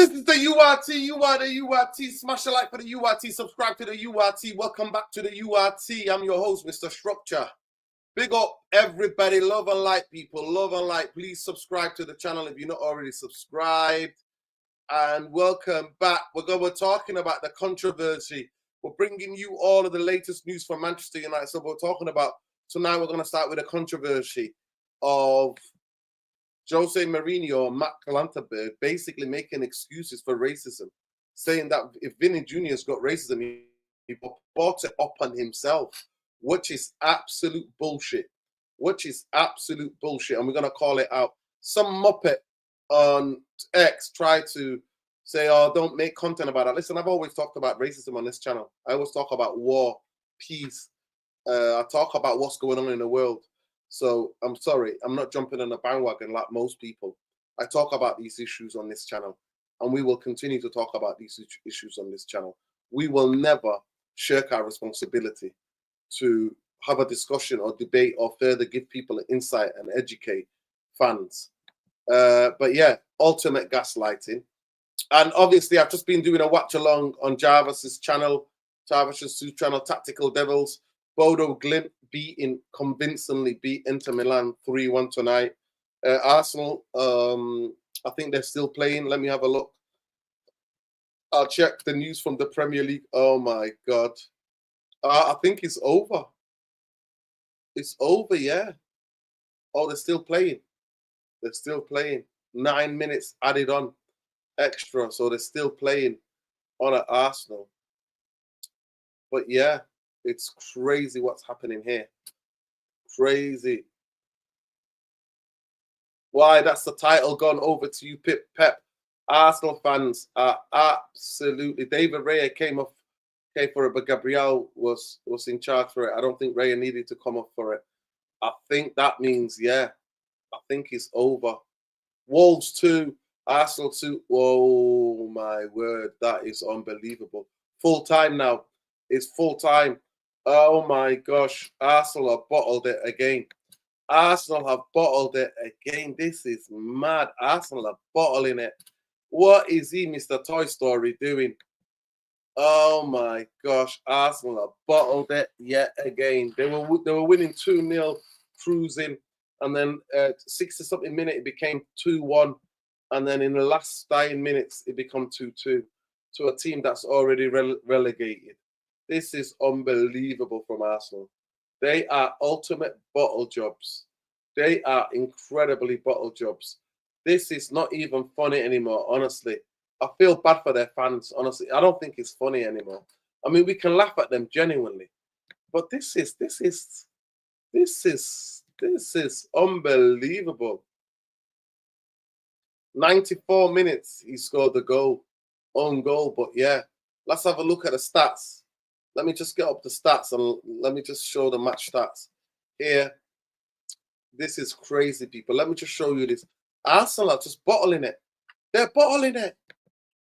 This is the URT. You are the URT. Smash a like for the URT. Subscribe to the URT. Welcome back to the URT. I'm your host, Mr. Structure. Big up everybody. Love and light, people. Love and light. Please subscribe to the channel if you're not already subscribed. And welcome back. We're talking about the controversy. We're bringing you all of the latest news from Manchester United. So we're talking about, so now we're going to start with a controversy of Jose Mourinho and Clattenburg basically making excuses for racism, saying that if Vini Jr has got racism, he brought it upon himself, which is absolute bullshit. Which is absolute bullshit, and we're going to call it out. Some muppet on X tried to say, oh, don't make content about that. Listen, I've always talked about racism on this channel. I always talk about war, peace. I talk about what's going on in the world. So I'm sorry, I'm not jumping on a bandwagon like most people. I talk about these issues on this channel, and we will continue to talk about these issues on this channel. We will never shirk our responsibility to have a discussion or debate or further give people an insight and educate fans. But yeah, ultimate gaslighting. And obviously, I've just been doing a watch along on Jarvis's channel, Jarvis's channel, Tactical Devils. Bodø Glimt convincingly beat Inter Milan 3-1 tonight. Arsenal, I think they're still playing. Let me have a look. I'll check the news from the Premier League. Oh my God. I think it's over. It's over, yeah. Oh, they're still playing. They're still playing. 9 minutes added on extra. So they're still playing on at Arsenal. But yeah, it's crazy what's happening here. Crazy. Why? That's the title gone over to you, Pep. Arsenal fans are absolutely. David Raya came for it, but Gabriel was in charge for it. I don't think Raya needed to come up for it. I think that means, yeah, I think it's over. Wolves 2, Arsenal 2. Oh my word, that is unbelievable. Full time now. It's full time. Oh my gosh, Arsenal have bottled it again. Arsenal have bottled it again. This is mad. Arsenal are bottling it. What is he, Mr. Toy Story, doing? Oh my gosh, Arsenal have bottled it yet again. They were winning 2-0, cruising, and then 60-something minute it became 2-1, and then in the last 9 minutes it became 2-2 to a team that's already relegated. This is unbelievable from Arsenal. They are ultimate bottle jobs. They are incredibly bottle jobs. This is not even funny anymore, honestly. I feel bad for their fans, honestly. I don't think it's funny anymore. I mean, we can laugh at them genuinely, but this is unbelievable. 94 minutes, he scored the goal, own goal. But yeah, let's have a look at the stats. Let me just get up the stats and let me just show the match stats here. This is crazy, people. Let me just show you this. Arsenal are just bottling it. They're bottling it.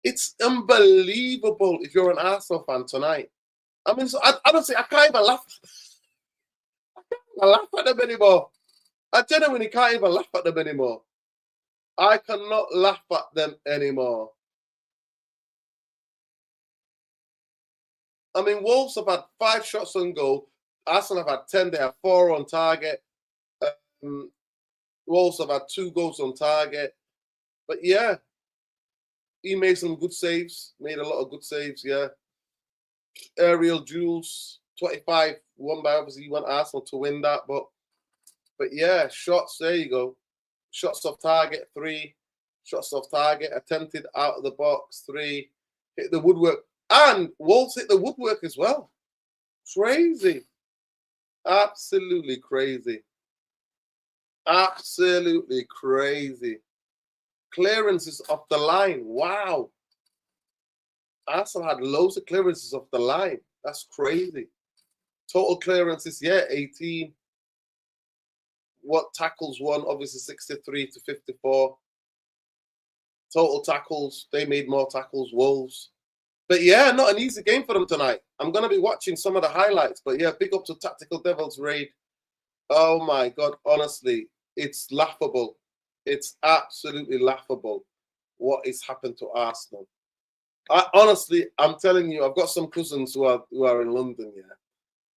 It's unbelievable if you're an Arsenal fan tonight. I mean, so I don't say I can't even laugh. I can't even laugh at them anymore. I genuinely can't even laugh at them anymore. I cannot laugh at them anymore. I mean, Wolves have had 5 shots on goal. Arsenal have had 10. They have 4 on target. Wolves have had 2 goals on target. But yeah, he made some good saves. Made a lot of good saves, yeah. Aerial duels, 25 won by, obviously you want Arsenal to win that. But yeah, shots, there you go. Shots off target, 3. Shots off target, attempted out of the box, 3. Hit the woodwork. And Wolves hit the woodwork as well. Crazy. Absolutely crazy. Absolutely crazy. Clearances off the line. Wow. Arsenal had loads of clearances off the line. That's crazy. Total clearances, yeah, 18. What tackles won? Obviously 63 to 54. Total tackles, they made more tackles, Wolves. But yeah, not an easy game for them tonight. I'm going to be watching some of the highlights. But yeah, big up to Tactical Devils raid. Oh my God, honestly, it's laughable. It's absolutely laughable what has happened to Arsenal. Honestly, I'm telling you, I've got some cousins who are in London, yeah.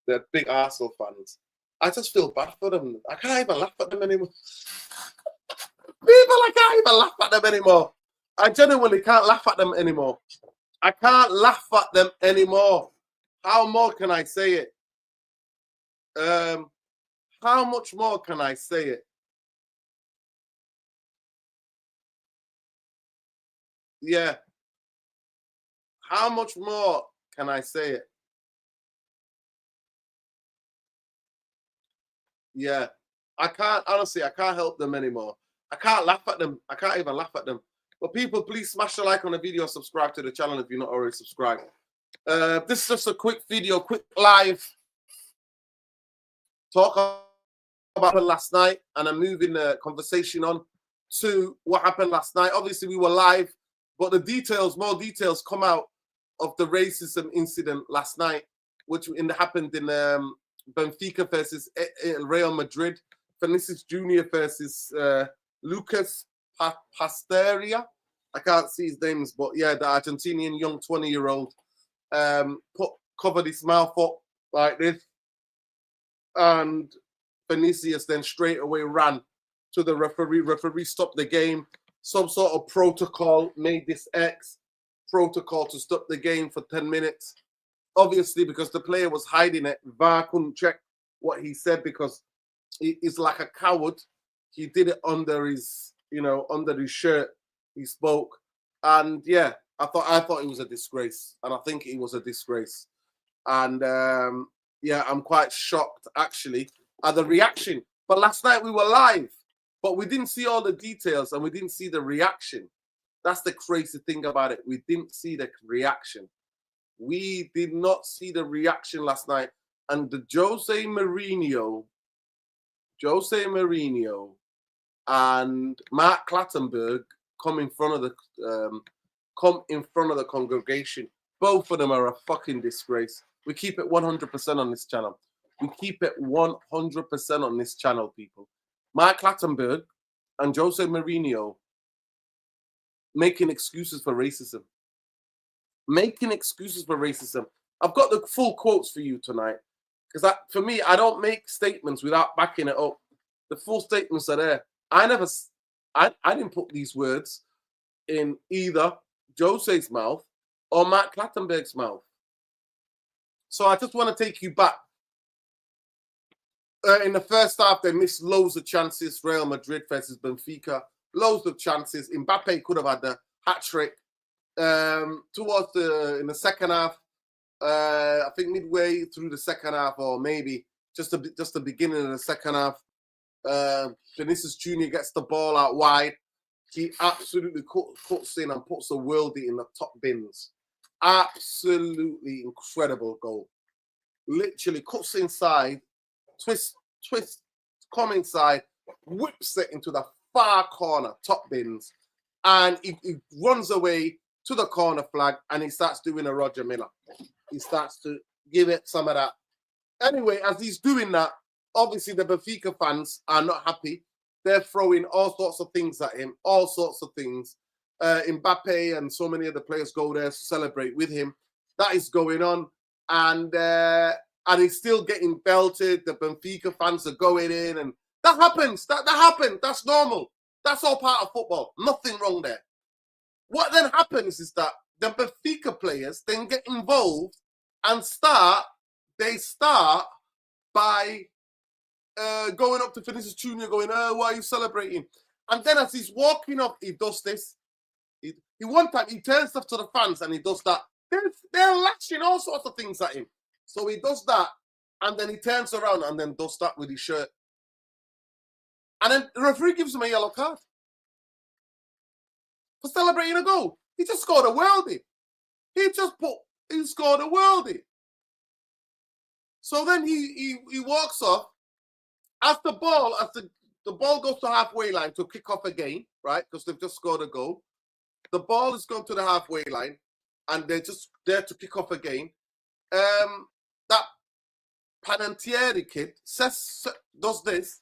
They're big Arsenal fans. I just feel bad for them. I can't even laugh at them anymore. People, I can't even laugh at them anymore. I genuinely can't laugh at them anymore. I can't laugh at them anymore. How more can I say it? How much more can I say it? Yeah. How much more can I say it? Yeah. I can't, honestly, I can't help them anymore. I can't laugh at them. I can't even laugh at them. But people, please smash a like on the video, subscribe to the channel if you're not already subscribed. This is just a quick video, quick live talk about last night, and I'm moving the conversation on to what happened last night. Obviously, we were live, but the details, more details come out of the racism incident last night, which happened in Benfica versus Real Madrid. Vinicius Jr versus Lucas Pasteria. I can't see his names, but yeah, the Argentinian young 20-year-old covered his mouth up like this, and Vinicius then straight away ran to the referee. Referee stopped the game. Some sort of protocol made this protocol to stop the game for 10 minutes. Obviously, because the player was hiding it, VAR couldn't check what he said because he's like a coward. He did it under his, under his shirt. He spoke, and yeah, I thought it was a disgrace, and I think it was a disgrace. And yeah, I'm quite shocked actually at the reaction. But last night we were live, but we didn't see all the details and we didn't see the reaction. That's the crazy thing about it. We didn't see the reaction. We did not see the reaction last night. And the Jose Mourinho and Mark Clattenburg come in front of the congregation. Both of them are a fucking disgrace. We keep it 100% on this channel. We keep it 100% on this channel, people. Mark Clattenburg and Jose Mourinho making excuses for racism. Making excuses for racism. I've got the full quotes for you tonight. Because for me, I don't make statements without backing it up. The full statements are there. I didn't put these words in either Jose's mouth or Matt Clattenburg's mouth. So I just want to take you back. In the first half, they missed loads of chances. Real Madrid versus Benfica, loads of chances. Mbappe could have had the hat-trick. In the second half, I think midway through the second half, or maybe just the beginning of the second half, Vinicius Jr gets the ball out wide. He absolutely cuts in and puts the worldie in the top bins. Absolutely incredible goal. Literally cuts inside, twist, come inside, whips it into the far corner, top bins, and he runs away to the corner flag, and he starts doing a Roger Miller. He starts to give it some of that. Anyway, as he's doing that, obviously the Benfica fans are not happy. They're throwing all sorts of things at him, all sorts of things. Mbappe and so many other players go there to celebrate with him. That is going on, and he's still getting belted. The Benfica fans are going in, and that happens. That happened. That's normal. That's all part of football. Nothing wrong there. What then happens is that the Benfica players then get involved and start by going up to Vinicius Jr. going, why are you celebrating? And then as he's walking up, he does this. One time he turns stuff to the fans and he does that. They're lashing all sorts of things at him. So he does that, and then he turns around and then does that with his shirt. And then the referee gives him a yellow card for celebrating a goal. He just scored a worldie. He scored a worldie. So then he walks off. As the ball goes to halfway line to kick off again, right? Because they've just scored a goal. The ball is gone to the halfway line, and they're just there to kick off again. That Panettiere kid does this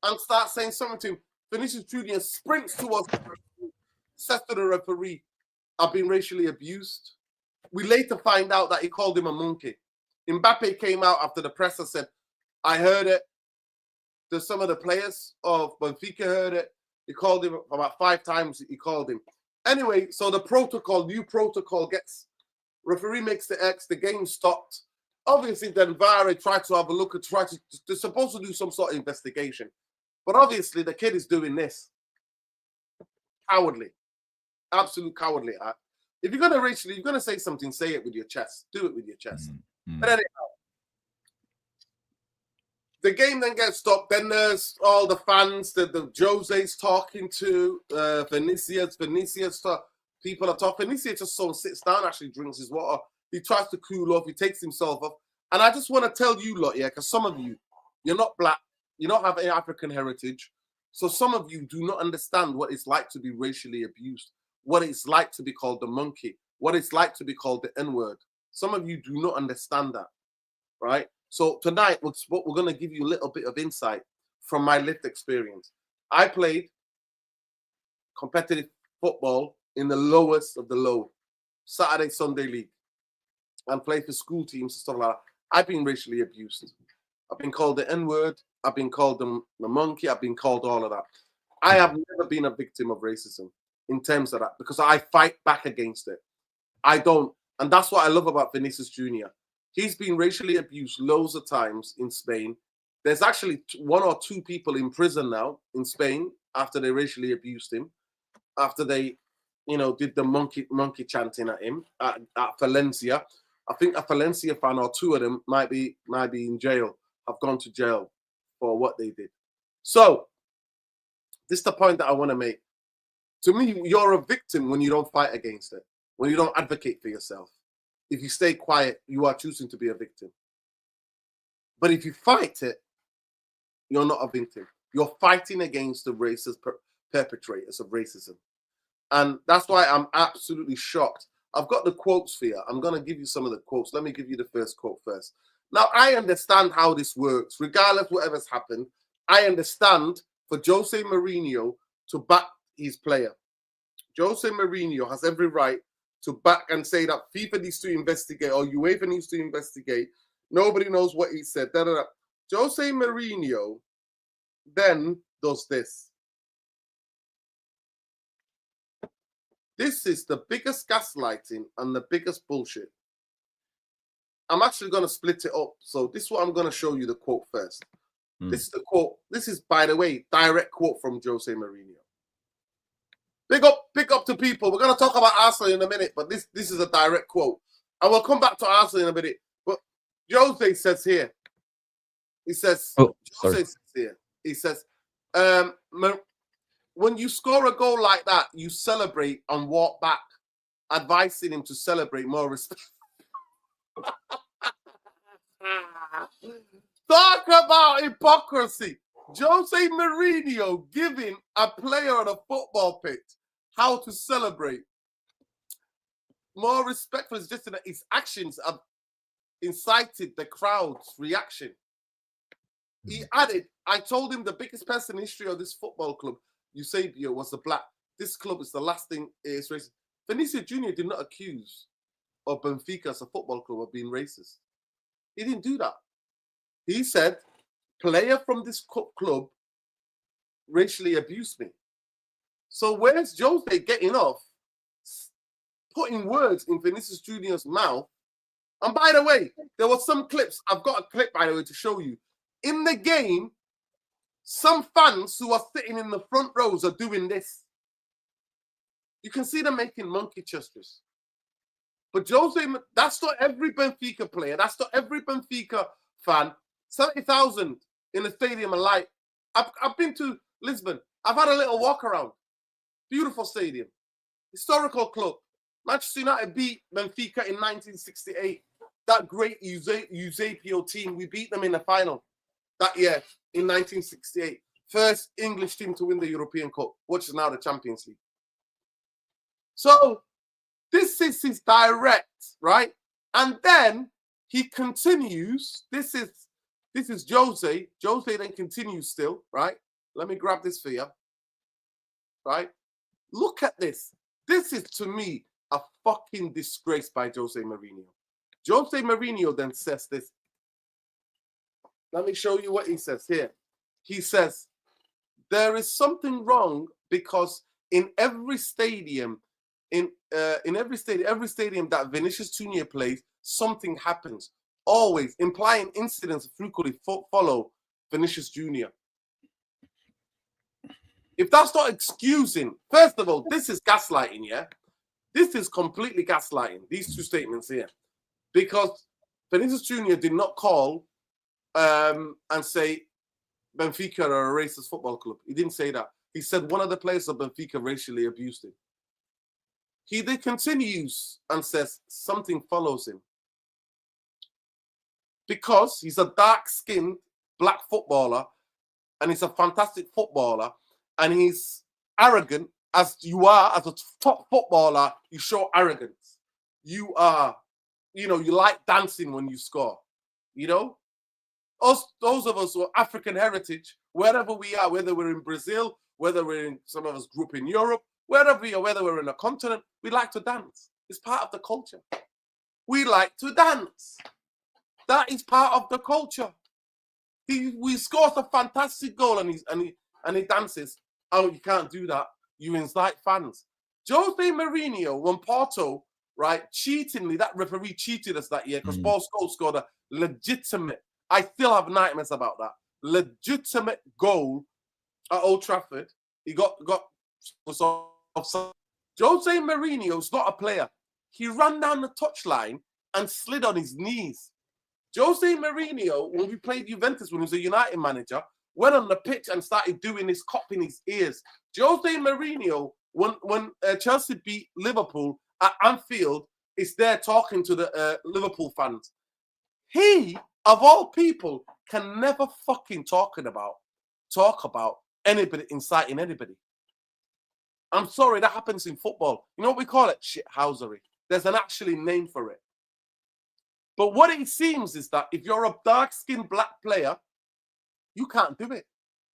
and starts saying something to him. Vinicius Jr. sprints towards says to the referee, I've been racially abused. We later find out that he called him a monkey. Mbappe came out after the press and said, I heard it. There's some of the players of Benfica heard it. He called him about 5 times. He called him. Anyway, so the protocol, new protocol gets, referee makes the X, the game stopped. Obviously, then VAR tried to have a look and they're supposed to do some sort of investigation. But obviously, the kid is doing this. Cowardly. Absolute cowardly act. If you're going to racially, you're going to say something, say it with your chest. Do it with your chest. But anyhow, the game then gets stopped. Then there's all the fans that the Jose's talking to, Vinicius people are talking. Vinicius just so sits down, actually drinks his water. He tries to cool off. He takes himself off. And I just want to tell you lot, yeah, because some of you, you're not black. You don't have any African heritage. So some of you do not understand what it's like to be racially abused, what it's like to be called the monkey, what it's like to be called the N-word. Some of you do not understand that, right? So tonight, we're going to give you a little bit of insight from my lived experience. I played competitive football in the lowest of the low, Saturday, Sunday league, and played for school teams and stuff like that. I've been racially abused. I've been called the N-word. I've been called the monkey. I've been called all of that. I have never been a victim of racism in terms of that because I fight back against it. I don't. And that's what I love about Vinicius Jr. He's been racially abused loads of times in Spain. There's actually 1 or 2 people in prison now in Spain after they racially abused him, after they, did the monkey chanting at him at Valencia. I think a Valencia fan or 2 of them might be in jail, have gone to jail for what they did. So this is the point that I want to make. To me, you're a victim when you don't fight against it, when you don't advocate for yourself. If you stay quiet, you are choosing to be a victim. But if you fight it, you're not a victim. You're fighting against the racist perpetrators of racism. And that's why I'm absolutely shocked. I've got the quotes for you. I'm going to give you some of the quotes. Let me give you the first quote first. Now, I understand how this works. Regardless of whatever's happened, I understand for Jose Mourinho to back his player. Jose Mourinho has every right to back and say that FIFA needs to investigate or UEFA needs to investigate. Nobody knows what he said. Da, da, da. Jose Mourinho then does this. This is the biggest gaslighting and the biggest bullshit. I'm actually going to split it up. So this is what I'm going to show you the quote first. This is the quote. This is, by the way, direct quote from Jose Mourinho. Big up to people. We're going to talk about Arsenal in a minute, but this is a direct quote. And we'll come back to Arsenal in a minute. But Jose says here, he says, when you score a goal like that, you celebrate and walk back, advising him to celebrate more respect. Talk about hypocrisy. Jose Mourinho giving a player on a football pitch how to celebrate. More respectful is just that his actions have incited the crowd's reaction. He added, I told him the biggest person in history of this football club, Eusebio, was the black. This club is the last thing is racist. Vinicius Jr. did not accuse of Benfica as a football club of being racist. He didn't do that. He said, player from this club racially abused me. So where's Jose getting off, putting words in Vinicius Jr.'s mouth? And by the way, there were some clips. I've got a clip, by the way, to show you. In the game, some fans who are sitting in the front rows are doing this. You can see them making monkey gestures. But Jose, that's not every Benfica player. That's not every Benfica fan. 70,000 in the stadium are like, I've been to Lisbon. I've had a little walk around. Beautiful stadium. Historical club. Manchester United beat Benfica in 1968. That great Eusebio team, we beat them in the final that year in 1968. First English team to win the European Cup, which is now the Champions League. So this is his direct, right? And then he continues. This is Jose. Jose then continues still, right? Let me grab this for you, right? Look at this. This is, to me, a fucking disgrace by Jose Mourinho. Jose Mourinho then says this. Let me show you what he says here. He says, there is something wrong because in every stadium, every stadium that Vinicius Jr plays, something happens. Always implying incidents frequently follow Vinicius Jr. If that's not excusing, first of all, this is gaslighting, yeah? This is completely gaslighting, these two statements here. Because Vinicius Jr did not call and say Benfica are a racist football club. He didn't say that. He said one of the players of Benfica racially abused him. He then continues and says something follows him. Because he's a dark-skinned black footballer and he's a fantastic footballer and he's arrogant, as you are as a top footballer, you show arrogance. You are, you know, you like dancing when you score, you know? Those of us who are African heritage, wherever we are, whether we're in Brazil, whether we're in, some of us grew up in Europe, wherever we are, whether we're in a continent, we like to dance. It's part of the culture. We like to dance. That is part of the culture. We scores a fantastic goal and he dances. Oh, you can't do that. You incite fans. Jose Mourinho, when Porto, right, cheatingly, that referee cheated us that year because Paul Scholes scored a legitimate, I still have nightmares about that, legitimate goal at Old Trafford. He got offside. Jose Mourinho's not a player. He ran down the touchline and slid on his knees. Jose Mourinho, when we played Juventus, when he was a United manager, went on the pitch and started doing this, cupping his ears. Jose Mourinho, when Chelsea beat Liverpool at Anfield, is there talking to the Liverpool fans. He, of all people, can never fucking talk about anybody inciting anybody. I'm sorry, that happens in football. You know what we call it? Shithousery. There's an actually name for it. But what it seems is that if you're a dark-skinned black player, you can't do it.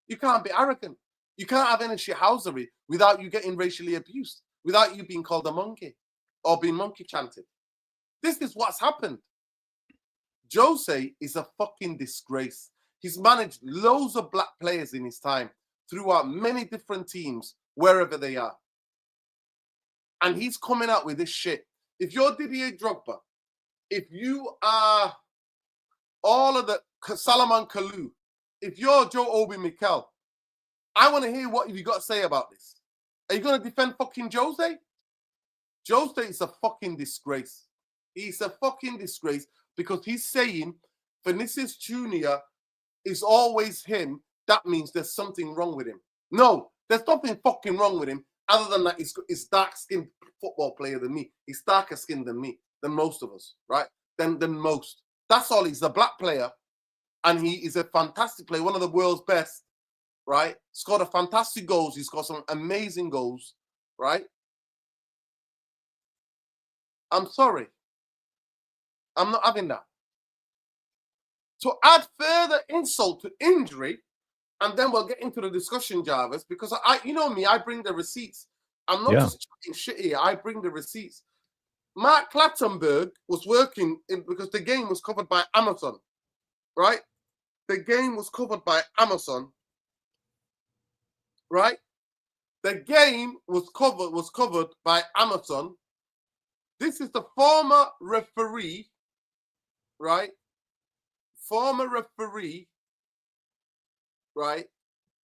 You can't be arrogant. You can't have any shithousery without you getting racially abused, without you being called a monkey or being monkey chanted. This is what's happened. Jose is a fucking disgrace. He's managed loads of black players in his time throughout many different teams, wherever they are. And he's coming out with this shit. If you're Didier Drogba, if you are all of the Salomon Kalou, if you're Joe Obi Mikel, I want to hear what you got to say about this. Are you going to defend fucking Jose? Jose is a fucking disgrace. He's a fucking disgrace because he's saying Vinicius Jr is always him. That means there's something wrong with him. No, there's nothing fucking wrong with him other than that he's dark-skinned football player than me. He's darker skinned than me, than most of us, right? Than most. That's all. He's a black player and he is a fantastic player, one of the world's best, right? Scored a fantastic goals. He's got some amazing goals, right? I'm sorry. I'm not having that. To add further insult to injury, and then we'll get into the discussion, Jarvis, because you know me, I bring the receipts. I'm not just chatting shit here. I bring the receipts. Mark Clattenburg was working because the game was covered by Amazon, right? The game was covered by Amazon, right? The game was covered by Amazon. This is the former referee, right? Former referee, right,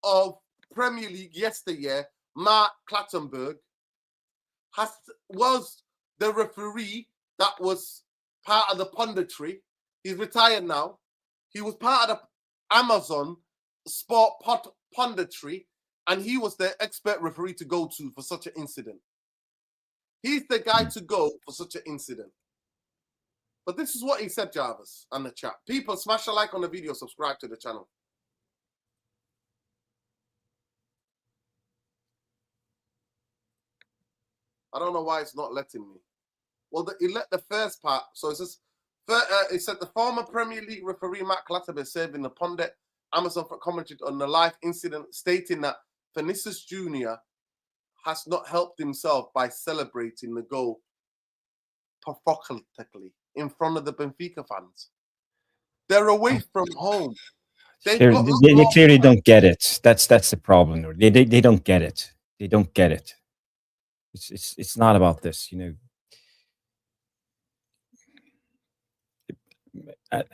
of Premier League yesteryear, Mark Clattenburg, was the referee that was part of the punditry. He's retired now. He was part of the Amazon sport punditry, and he was the expert referee to go to for such an incident. He's the guy to go for such an incident. But this is what he said, Jarvis, on the chat. People, smash a like on the video, subscribe to the channel. I don't know why it's not letting me. Well, he let the first part. So it says, it said the former Premier League referee Matt Clattenburg said in the pundit Amazon for commented on the live incident, stating that Vinicius Jr has not helped himself by celebrating the goal provocatively in front of the Benfica fans. They're away from home. They've got They clearly don't get it. That's the problem. They don't get it. They don't get it. It's not about this, you know.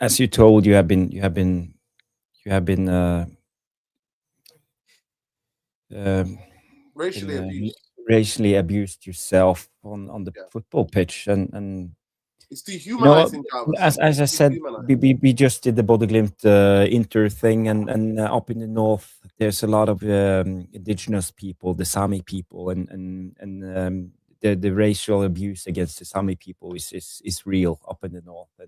As you told, you have been racially abused. Racially abused yourself on the football pitch, and it's dehumanizing. As I said, we just did the Bodø Glimt Inter thing, and up in the north, there's a lot of indigenous people, the Sami people, and the racial abuse against the Sami people is real up in the north,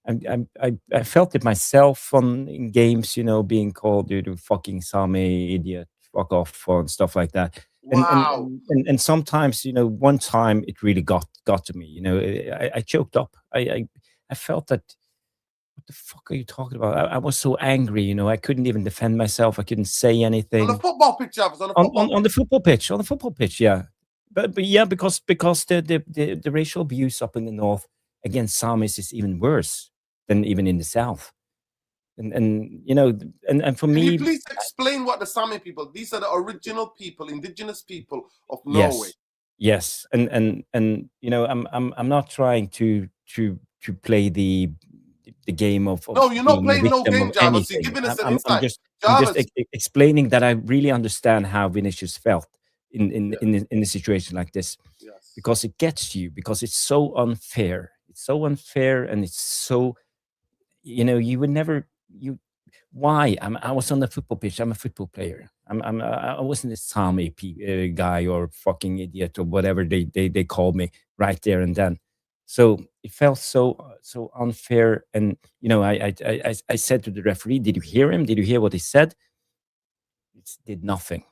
and I felt it myself in games, you know, being called, you fucking Sami idiot, fuck off, and stuff like that. Wow. And sometimes, you know, one time it really got to me. You know, I choked up. I felt that. What the fuck are you talking about? I was so angry. You know, I couldn't even defend myself. I couldn't say anything. On the football pitch, on the football pitch. On the football pitch, yeah. But yeah, because the racial abuse up in the north against Samis is even worse than even in the south. And you know, and for me, can you please explain what the Sami people? These are the original people, indigenous people of Norway. Yes, and you know, I'm not trying to play the game of no, you're not playing no game, Jarvis. You're giving us an insight. I'm just explaining that I really understand how Vinicius felt in a situation like this, yes. Because it gets you, because it's so unfair. It's so unfair, and it's so, you know, you would never. Why? I was on the football pitch. I'm a football player. I wasn't a Sami guy or fucking idiot or whatever they called me right there and then. So it felt so unfair. And you know, I said to the referee, "Did you hear him? Did you hear what he said?" It did nothing.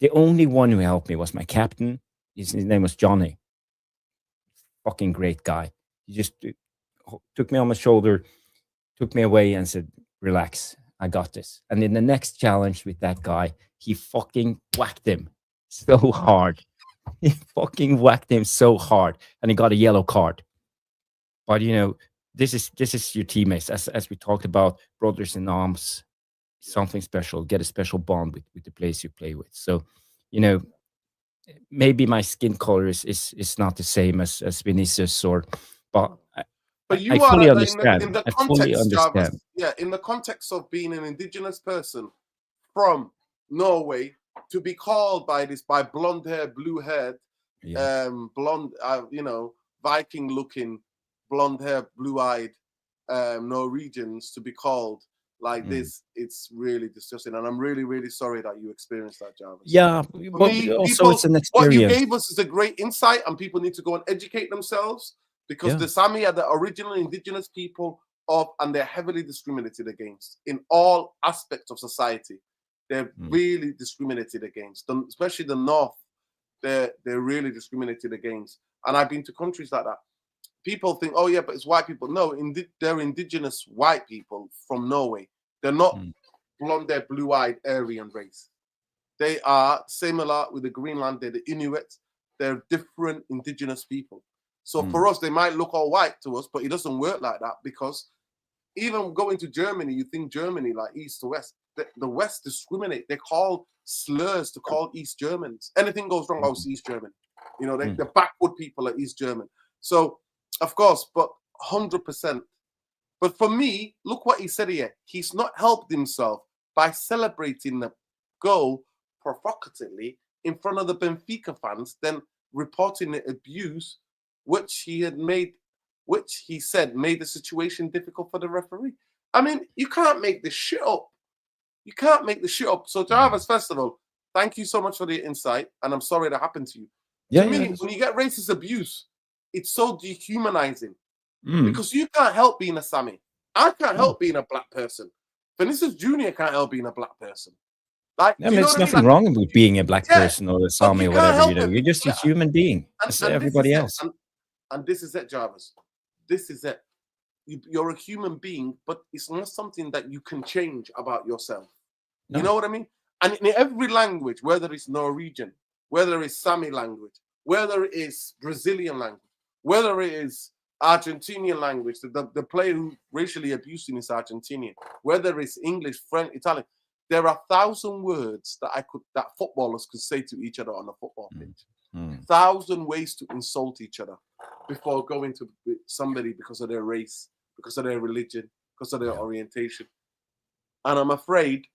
The only one who helped me was my captain. His name was Johnny. Fucking great guy. He just took me on my shoulder, took me away, and said, "Relax, I got this." And in the next challenge with that guy, he fucking whacked him so hard. He fucking whacked him so hard, and he got a yellow card. But you know, this is your teammates, as we talked about, brothers in arms, something special. Get a special bond with the players you play with. So, you know, maybe my skin color is not the same as Vinicius, but you I are fully understand. In the I context, fully understand. Jarvis, yeah, in the context of being an indigenous person from Norway, to be called by blonde hair, blue haired, blonde, you know, Viking looking, blonde hair, blue eyed Norwegians, to be called like this, it's really disgusting, and I'm really, really sorry that you experienced that, Jarvis. Yeah, but also it's an experience. What you gave us is a great insight, and people need to go and educate themselves. Because the Sami are the original indigenous people and they're heavily discriminated against in all aspects of society. They're really discriminated against, especially the North. They're really discriminated against. And I've been to countries like that. People think, oh yeah, but it's white people. No, they're indigenous white people from Norway. They're not blonde-haired, blue-eyed Aryan race. They are similar with the Greenland. They're the Inuit. They're different indigenous people. So for us, they might look all white to us, but it doesn't work like that, because even going to Germany, you think Germany like East to West. The West discriminate. They call slurs to call East Germans. Anything goes wrong, it's East German. You know, the backward people are East German. So, of course, but 100%. But for me, look what he said here. He's not helped himself by celebrating the goal provocatively in front of the Benfica fans, then reporting the abuse which he said made the situation difficult for the referee. I mean, you can't make this shit up. You can't make this shit up. So, Jarvis, first of all, thank you so much for the insight, and I'm sorry that happened to you. To me, when you get racist abuse, it's so dehumanizing because you can't help being a Sami. I can't help being a black person. Vinicius Jr. can't help being a black person. Like, there's nothing wrong with being a black person or a Sami or whatever. You know, you're just a human being, as everybody else. And this is it, Jarvis. This is it. You're a human being, but it's not something that you can change about yourself. No. You know what I mean? And in every language, whether it's Norwegian, whether it's Sami language, whether it is Brazilian language, whether it is Argentinian language, the player who racially abusing is Argentinian, whether it's English, French, Italian. There are 1,000 words that footballers could say to each other on a football pitch. 1,000 ways to insult each other before going to somebody because of their race, because of their religion, because of their orientation. And I'm afraid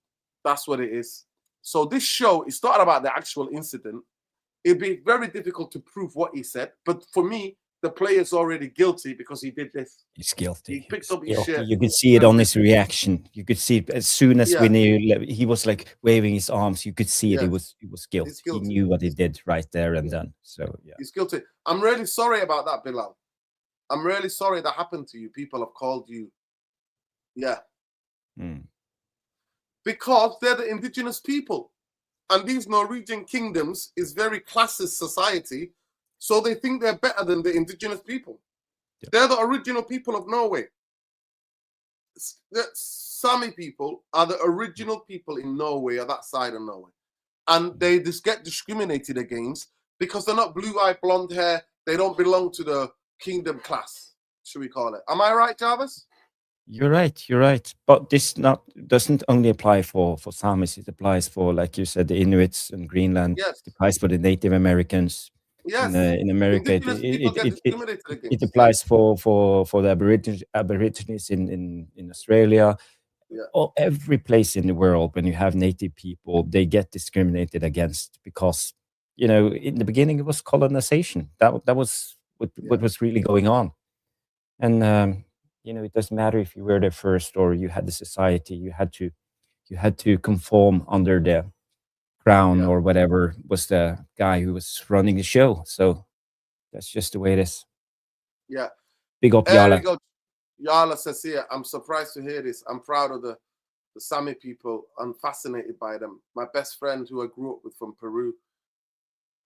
that's what it is. So this show is not about the actual incident. It'd be very difficult to prove what he said. But for me, the player's already guilty because he did this. He's guilty. He picked up his shirt. You could see it on his reaction. You could see it as soon as he was like waving his arms. You could see it. He was guilty. He knew what he did right there and then. So yeah, he's guilty. I'm really sorry about that, Bilal. I'm really sorry that happened to you. People have called you. Yeah. Because they're the indigenous people. And these Norwegian kingdoms is very classist society. So they think they're better than the indigenous people. Yeah. They're the original people of Norway. The Sami people are the original people in Norway, or that side of Norway. And they just get discriminated against because they're not blue-eyed, blonde hair. They don't belong to the kingdom class, should we call it. Am I right, Jarvis? You're right. But this doesn't only apply for Samis. It applies for, like you said, the Inuits in Greenland. Yes. It applies for the Native Americans. Yes. In America, it applies for the Aborigines in Australia. Yeah. Every place in the world, when you have Native people, they get discriminated against because, in the beginning it was colonization. That was what was really going on. And it doesn't matter if you were there first or you had the society. You had to conform under the crown or whatever was the guy who was running the show. So that's just the way it is. Yeah. Big up, Yala. Yala says here, I'm surprised to hear this. I'm proud of the Sami people. I'm fascinated by them. My best friend who I grew up with from Peru,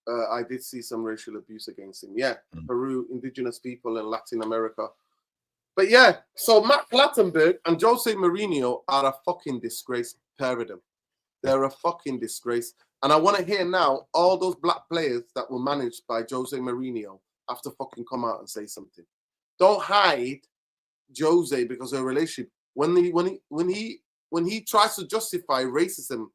I did see some racial abuse against him. Yeah, Peru, indigenous people in Latin America. But yeah, so Matt Clattenburg and Jose Mourinho are a fucking disgrace, pair of them. They're a fucking disgrace. And I want to hear now all those black players that were managed by Jose Mourinho have to fucking come out and say something. Don't hide Jose because of a relationship. When he tries to justify racism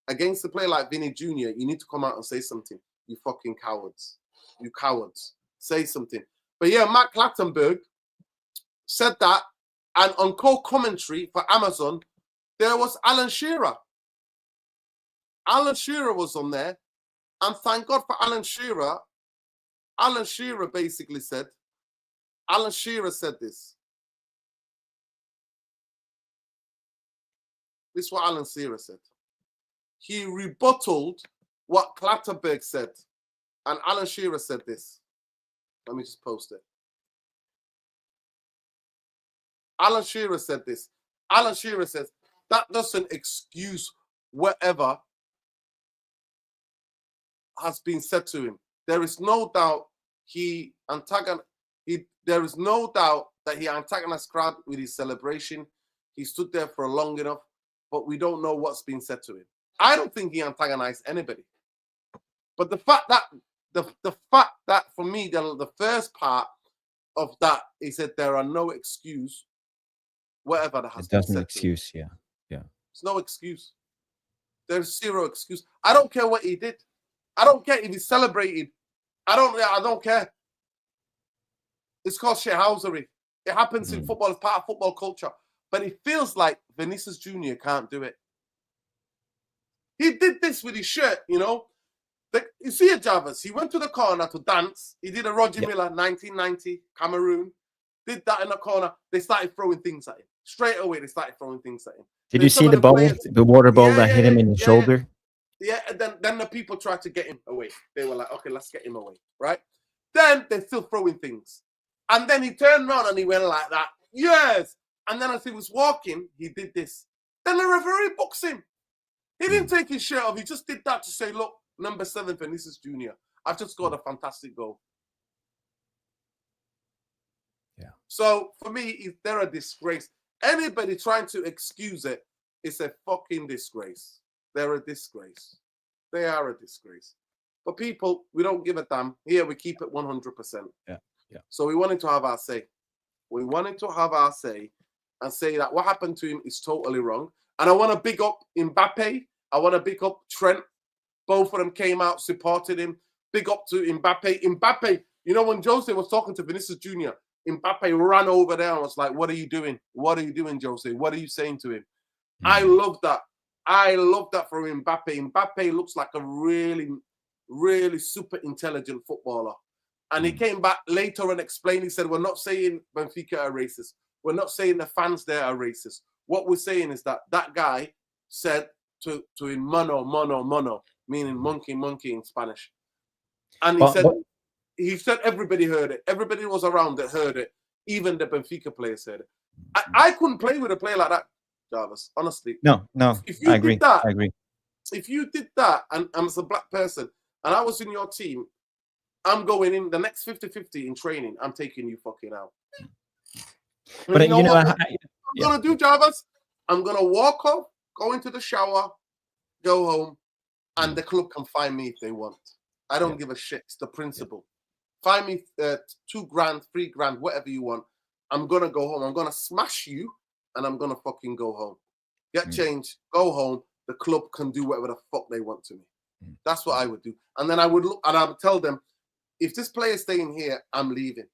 against a player like Vini Jr., you need to come out and say something. You fucking cowards. You cowards. Say something. But yeah, Matt Clattenburg said that, and on co-commentary for Amazon, there was Alan Shearer. Alan Shearer was on there, and thank God for Alan Shearer. Alan Shearer basically said, Alan Shearer said this. This is what Alan Shearer said. He rebutted what Clattenburg said, and Alan Shearer said this. Let me just post it. Alan Shearer said this. Alan Shearer says, that doesn't excuse whatever has been said to him. There is no doubt there is no doubt that he antagonized crowd with his celebration. He stood there for long enough, but we don't know what's been said to him. I don't think he antagonized anybody. But the fact that for me, the first part of that, he said there are no excuse, whatever that has been said. Excuse, yeah. There's no excuse. There's zero excuse. I don't care what he did. I don't care if he celebrated. I don't care. It's called shithousery. It happens in football. It's part of football culture. But it feels like Vinicius Jr. can't do it. He did this with his shirt, you see it, Jarvis. He went to the corner to dance. He did a Roger Miller, 1990, Cameroon. Did that in the corner. They started throwing things at him. Straight away, they started throwing things at him. Did you see the ball, the water ball that hit him in the shoulder? Yeah, and then the people tried to get him away. They were like, okay, let's get him away, right? Then they're still throwing things. And then he turned around and he went like that. Yes. And then as he was walking, he did this. Then the referee books him. He didn't take his shirt off. He just did that to say, look, number 7, Vinicius Jr. I've just got a fantastic goal. Yeah. So for me, they're a disgrace. Anybody trying to excuse it is a fucking disgrace. They're a disgrace. They are a disgrace. But people, we don't give a damn. Here, we keep it 100%. Yeah. So we wanted to have our say. We wanted to have our say and say that what happened to him is totally wrong. And I want to big up Mbappe. I want to big up Trent. Both of them came out, supported him. Big up to Mbappe. Mbappe, you know, when Jose was talking to Vinicius Jr., Mbappe ran over there and was like, what are you doing? What are you doing, Jose? What are you saying to him? I love that. I love that for Mbappe. Mbappe looks like a really, really super intelligent footballer. And he came back later and explained, he said, we're not saying Benfica are racist. We're not saying the fans there are racist. What we're saying is that that guy said to him, mono, meaning monkey in Spanish. And he said everybody heard it. Everybody was around that heard it. Even the Benfica players said it. I couldn't play with a player like that, Jarvis, honestly. No, if you I agree. Did that, I agree. If you did that, and I'm as a black person, and I was in your team, I'm going in the next 50-50 in training. I'm taking you fucking out. But you know what I'm yeah. going to do, Jarvis? I'm going to walk off, go into the shower, go home, and the club can find me if they want. I don't give a shit. It's the principle. Find me $2,000, $3,000, whatever you want. I'm going to go home. I'm going to smash you, and I'm going to fucking go home. Get changed, go home. The club can do whatever the fuck they want to me. That's what I would do. And then I would look, and I would tell them, if this player is staying here, I'm leaving.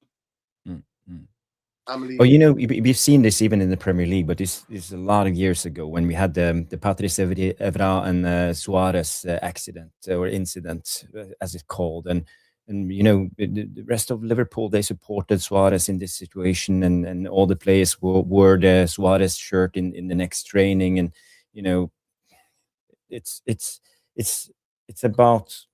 I'm leaving. Well, you know, we've seen this even in the Premier League, but this is a lot of years ago when we had the Patrice Evra and Suarez accident or incident, as it's called. And you know, the rest of Liverpool, they supported Suarez in this situation, and all the players wore the Suarez shirt in the next training. And, you know, it's about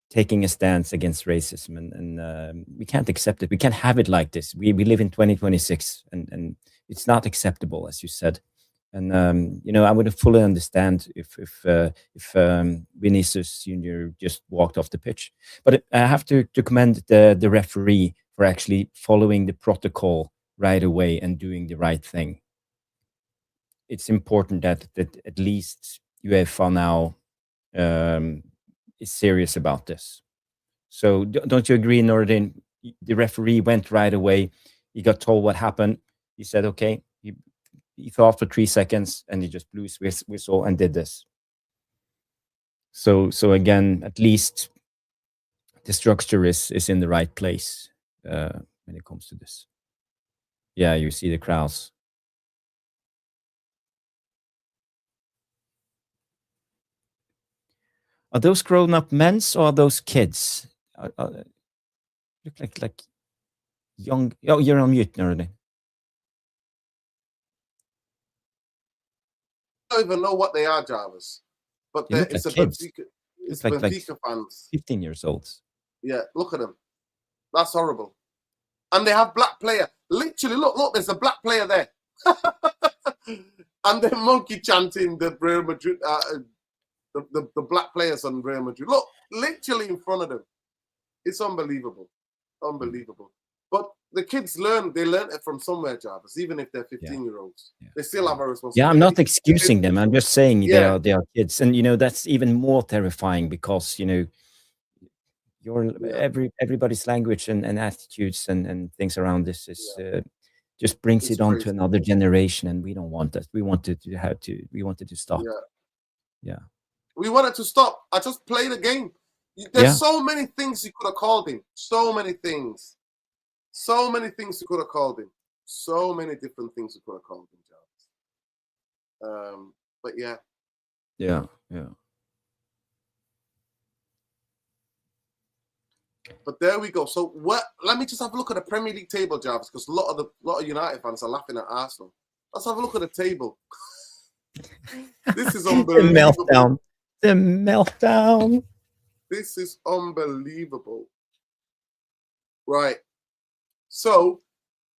taking a stance against racism, and we can't accept it. We can't have it like this. We live in 2026, and it's not acceptable, as you said. And you know, I would fully understand if Vinicius Jr just walked off the pitch. But I have to commend the referee for actually following the protocol right away and doing the right thing. It's important that at least UEFA now is serious about this. So don't you agree, Nordin? The referee went right away. He got told what happened. He said, okay. He thought for 3 seconds, and he just blew his whistle and did this. So again, at least the structure is in the right place when it comes to this. Yeah, you see the crowds. Are those grown-up men or are those kids? Look like young. Oh, you're on mute, Nordin. I don't even know what they are, Jarvis. But it's like a Benfica. It's like Benfica fans. 15 years old. Yeah, look at them. That's horrible. And they have black player. Literally, look, there's a black player there. And they're monkey chanting the Real Madrid, the black players on Real Madrid. Look, literally in front of them. It's unbelievable. Unbelievable. But the kids they learn it from somewhere, Jarvis, even if they're 15-year-olds. Yeah. They still have a responsibility. Yeah, I'm not excusing them. I'm just saying they are kids. And, you know, that's even more terrifying because, you know, everybody's language and attitudes and things around this is just brings it on to another generation, and we don't want that. We wanted to stop. Yeah. We wanted to stop. I just played the game. There's so many things you could have called him. So many things. So many things you could have called him. So many different things you could have called him, Jarvis. But yeah. Yeah. But there we go. So let me just have a look at the Premier League table, Jarvis, because a lot of United fans are laughing at Arsenal. Let's have a look at the table. This is unbelievable. The meltdown. This is unbelievable. Right. So,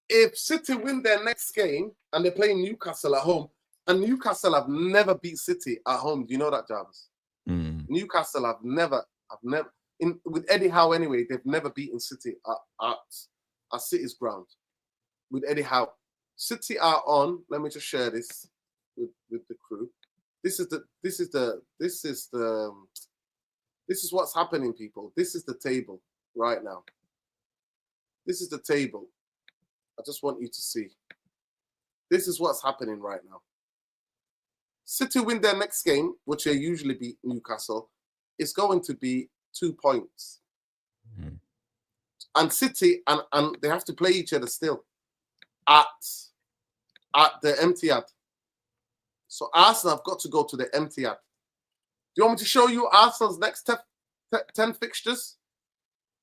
if City win their next game and they're playing Newcastle at home, and Newcastle have never beat City at home, do you know that, Jarvis? Newcastle have never, with Eddie Howe anyway, they've never beaten City at City's ground. With Eddie Howe, City are on. Let me just share this with the crew. This is the This is what's happening, people. This is the table right now. This is the table. I just want you to see. This is what's happening right now. City win their next game, which they usually beat Newcastle, is going to be 2 points. Mm-hmm. And City, and they have to play each other still at the Etihad. So Arsenal have got to go to the Etihad. Do you want me to show you Arsenal's next 10 fixtures?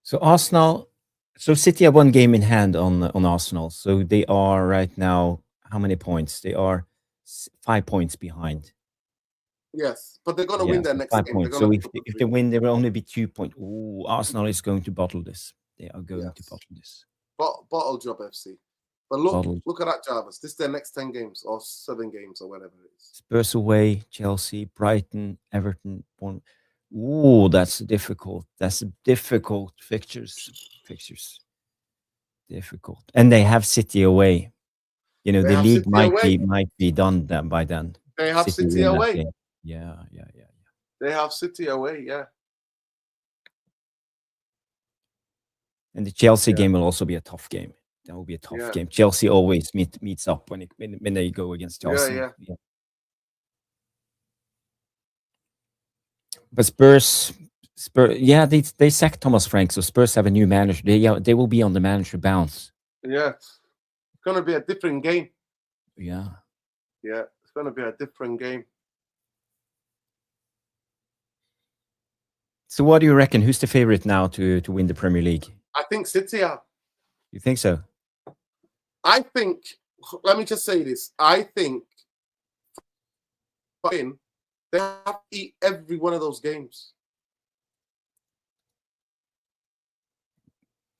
So Arsenal, so City have one game in hand on Arsenal. So they are right now, how many points? They are 5 points behind. Yes, but they're going to win their next 5 game. points. So if they win, there will only be 2 points. Ooh, Arsenal is going to bottle this. They are going to bottle this. Bottle job, FC. But look at that, Jarvis. This is their next 10 games or 7 games or whatever it is. Spurs away, Chelsea, Brighton, Everton, Bournemouth. Ooh, that's difficult. That's difficult fixtures. Difficult. And they have City away. You know, the league might be done by then. They have City away. Yeah. They have City away, yeah. And the Chelsea game will also be a tough game. That will be a tough game. Chelsea always meets up when they go against Chelsea. Yeah. But Spurs, they sacked Thomas Frank, so Spurs have a new manager. They will be on the manager bounce. Yeah, it's gonna be a different game. Yeah, it's gonna be a different game. So, what do you reckon? Who's the favorite now to win the Premier League? I think City are. You think so? I think. Let me just say this. I think they have to eat every one of those games.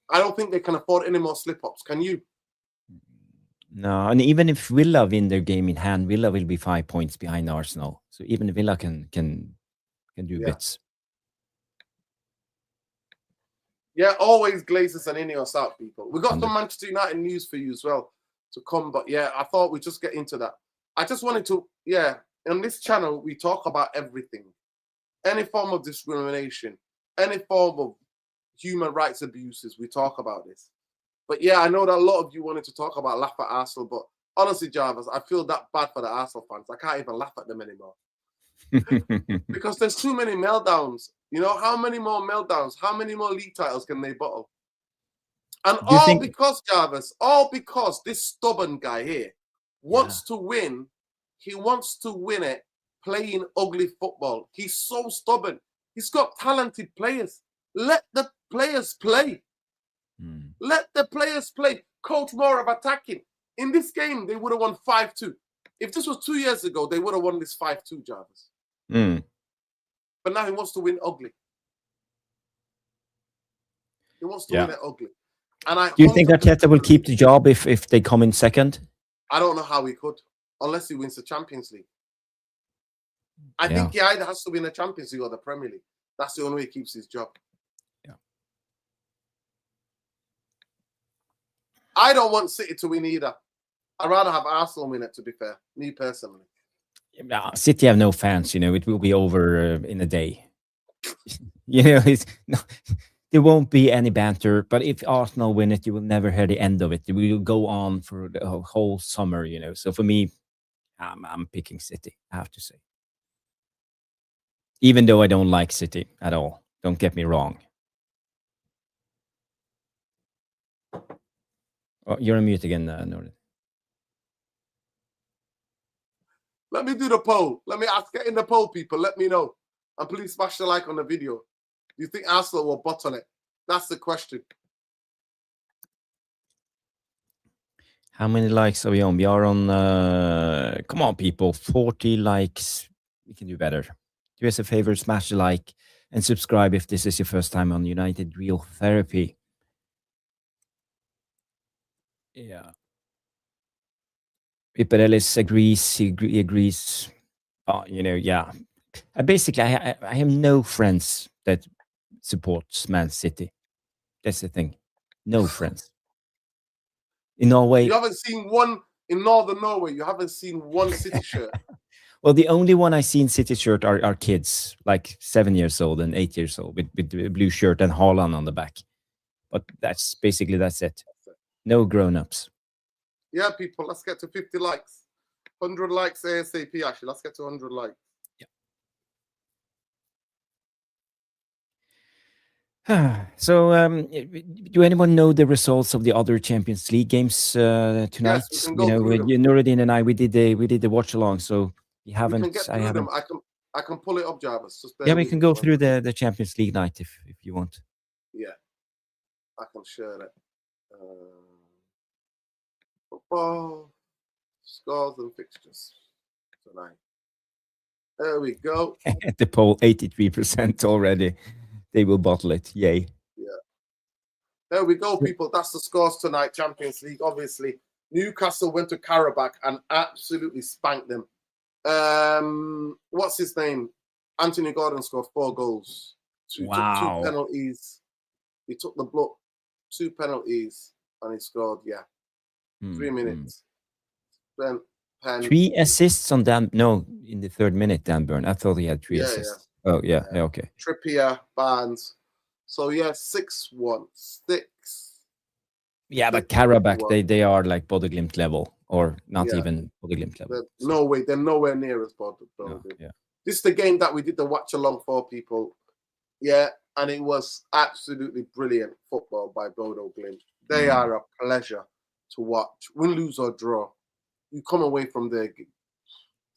I don't think they can afford any more slip-ups. Can you? No, and even if Villa win their game in hand, Villa will be 5 points behind Arsenal. So even Villa can do bits. Yeah, always Glazers and Ineos out, people. We got some Manchester United news for you as well to come, but yeah, I thought we'd just get into that. I just wanted to, on this channel, we talk about everything. Any form of discrimination, any form of human rights abuses, we talk about this. But yeah, I know that a lot of you wanted to talk about laugh at Arsenal, but honestly, Jarvis, I feel that bad for the Arsenal fans. I can't even laugh at them anymore. Because there's too many meltdowns. You know, how many more meltdowns? How many more league titles can they bottle? And because, Jarvis, all because this stubborn guy here wants to win. He wants to win it playing ugly football. He's so stubborn. He's got talented players. Let the players play. Let the players play. Coach more of attacking. In this game, they would have won 5-2. If this was 2 years ago, they would have won this 5-2, Jarvis. But now he wants to win ugly. He wants to win it ugly. And do you think Arteta will keep the job if they come in second? I don't know how he could, unless he wins the Champions League. I think he either has to win the Champions League or the Premier League. That's the only way he keeps his job. I don't want City to win either. I'd rather have Arsenal win it, to be fair. Me personally. City have no fans, you know. It will be over in a day. You know, there won't be any banter. But if Arsenal win it, you will never hear the end of it. We will go on for the whole summer, you know. So for me, I'm picking City, I have to say. Even though I don't like City at all. Don't get me wrong. Oh, you're on mute again, Norman. Let me do the poll. Let me get in the poll, people. Let me know. And please smash the like on the video. Do you think Arsenal will bottle it? That's the question. How many likes are we on? We are on, come on, people, 40 likes. We can do better. Do us a favor, smash the like and subscribe if this is your first time on United Real Therapy. Yeah. Piperellis agrees. He agrees. You know, yeah. Basically, I have no friends that supports Man City. That's the thing. No friends. In Norway, you haven't seen one in Northern Norway. You haven't seen one City shirt. Well, the only one I see in City shirt are kids, like 7 years old and 8 years old, with the blue shirt and Haaland on the back. But that's it. No grown-ups. Yeah, people, let's get to 50 likes. 100 likes ASAP, actually. Let's get to 100 likes. So, do anyone know the results of the other Champions League games tonight? Yes, we can go through them. Nuruddin and I, we did the watch along. So we haven't. We can get through them. I can pull it up, Jarvis. Just yeah, we can go through the Champions League night if you want. Yeah, I can share it. Football scores and fixtures tonight. There we go. The poll 83% already. They will bottle it. Yay. Yeah. There we go, people. That's the scores tonight. Champions League, obviously. Newcastle went to Karabakh and absolutely spanked them. What's his name? Anthony Gordon scored 4 goals. Took 2 penalties. He took the block, 2 penalties, and he scored, 3 minutes. Then 3 assists on Dan. No, in the 3rd minute, Dan Burn. I thought he had 3 assists. Oh, yeah, okay. Trippier, Barnes. So, 6-1. 6. Yeah, but Karabakh, they are like Bodø Glimt level, or not even Bodø Glimt level. No way, they're nowhere near as Bodø. This is the game that we did the watch along for, people. Yeah, and it was absolutely brilliant football by Bodø Glimt. They are a pleasure to watch. Win, lose, or draw. You come away from there,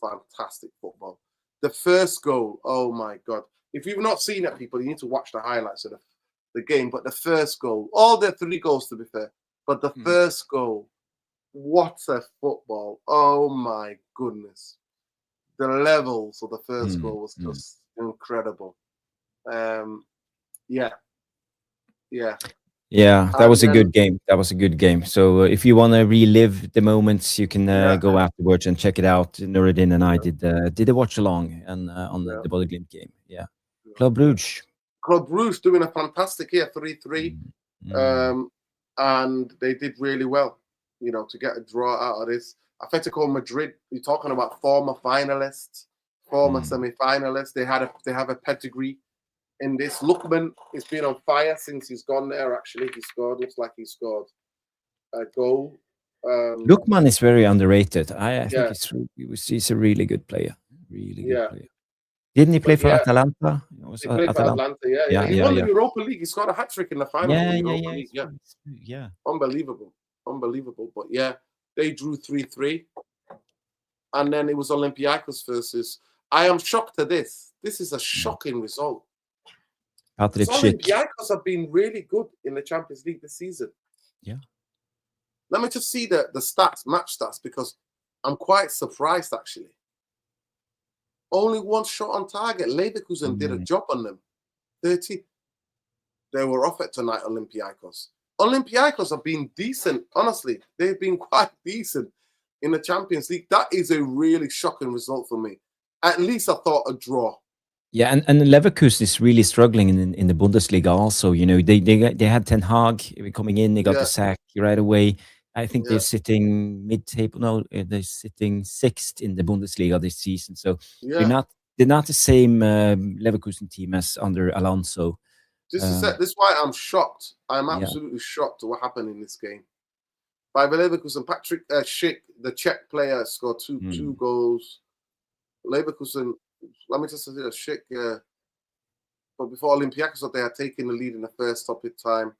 fantastic football. The first goal, oh my God. If you've not seen it, people, you need to watch the highlights of the game. But the first goal, all the 3 goals to be fair, but the first goal, what a football. Oh my goodness. The levels of the first goal was just incredible. Yeah, that was a good game. So if you want to relive the moments, you can go afterwards and check it out. Nuruddin and I did a watch along and on the Bodø Glimt game. Yeah. Club Brugge doing a fantastic year, 3-3. And they did really well, to get a draw out of this. Atletico Madrid, you're talking about former finalists, former semi-finalists. They have a pedigree in this. Lookman has been on fire since he's gone there, actually. Looks like he scored a goal. Lookman is very underrated. I think he's a really good player. Really good player. Didn't he play for Atalanta? He played for Atalanta, He won the Europa League. He scored a hat-trick in the final. Yeah. Unbelievable. But they drew 3-3. And then it was Olympiacos versus... I am shocked at this. This is a shocking result. Olympiacos have been really good in the Champions League this season. Yeah. Let me just see the stats, match stats, because I'm quite surprised, actually. Only 1 shot on target. Leverkusen did a job on them. 30. They were off it tonight, Olympiacos. Olympiacos have been decent, honestly. They've been quite decent in the Champions League. That is a really shocking result for me. At least I thought a draw. Yeah, and Leverkusen is really struggling in the Bundesliga also. They had Ten Hag coming in. They got the sack right away. I think they're sitting mid-table. No, they're sitting 6th in the Bundesliga this season. So they're not the same Leverkusen team as under Alonso. This is why I'm shocked. I'm absolutely shocked at what happened in this game. By Leverkusen, Patrick Schick, the Czech player, scored two goals. Leverkusen, let me just say Schick. But before Olympiacos, they had taken the lead in the first stoppage time.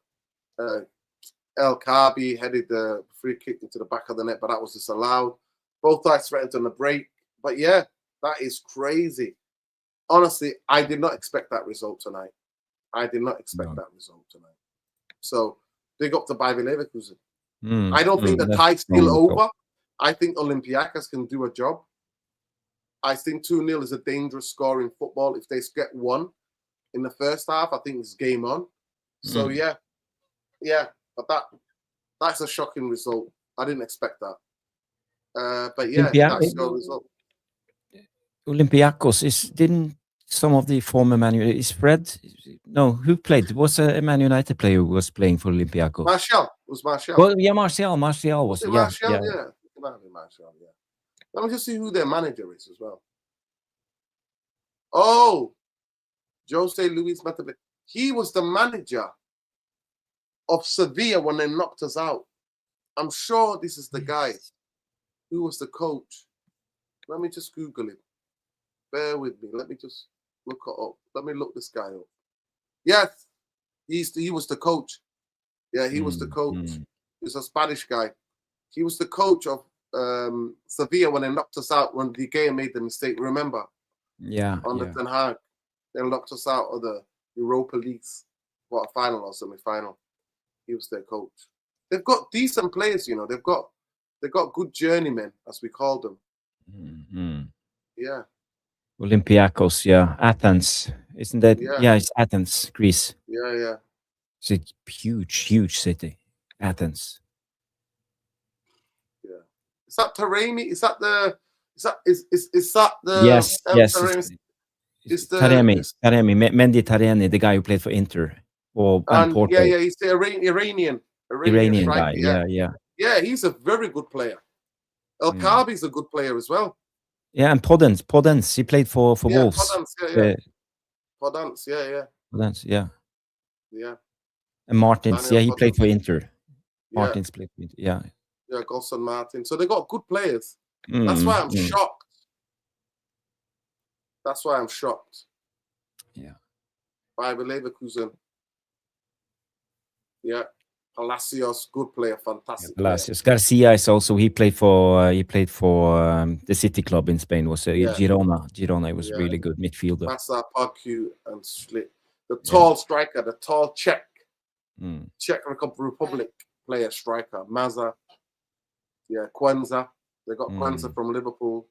El Kabi headed the free kick into the back of the net, but that was disallowed. Both sides threatened on the break. But that is crazy. Honestly, I did not expect that result tonight. So, big up to Bayer Leverkusen. I don't think the tie's still over. I think Olympiacos can do a job. I think 2-0 is a dangerous score in football. If they get 1 in the first half, I think it's game on. So, but that's a shocking result. I didn't expect that. But that's the result. Olympiacos didn't some of the former Man United is Fred? No, who played? Was a Man United player who was playing for Olympiacos? Martial. It was Martial. Well, Martial was Martial, Martial, yeah. Let me just see who their manager is as well. Oh, Jose Luis Matabe. He was the manager of Sevilla when they knocked us out. I'm sure this is the guy who was the coach. Let me just Google it. Bear with me. Let me just look it up. Let me look this guy up. Yes, he was the coach. Yeah, he was the coach. He's a Spanish guy. He was the coach of Sevilla when they knocked us out when De Gea made the mistake. Remember? Yeah. On the Ten Hag. They knocked us out of the Europa League's quarter-final or semi-final. He was their coach. They've got decent players, you know. They've got good journeymen, as we call them. Yeah. Olympiacos, yeah. Athens. Isn't that? Yeah, it's Athens, Greece. Yeah. It's a huge city. Athens. Yeah. Is that Taremi? Is that the Yes. It's Taremi, Mendy Taremi, the guy who played for Inter and Porto. Yeah, he's the Iranian guy. Yeah. Yeah, he's a very good player. El Kabi's a good player as well. Yeah, and Podence, he played for Wolves. Podence, yeah. Yeah. And Martins, Daniel he played Podence. for Inter. Martins played for Inter, yeah. Yeah, Gosson Martin. So they got good players. That's why I'm shocked. That's why I'm shocked. Yeah. Bayer Leverkusen. Yeah. Palacios, good player, fantastic. Yeah, Palacios. Garcia is also he played for the City club in Spain. Was Girona. Girona was really good midfielder. Massa, Parku, and Schlick. The tall striker, the tall Czech Republic player striker. Mazza. Yeah, Quenza. They got Quenza from Liverpool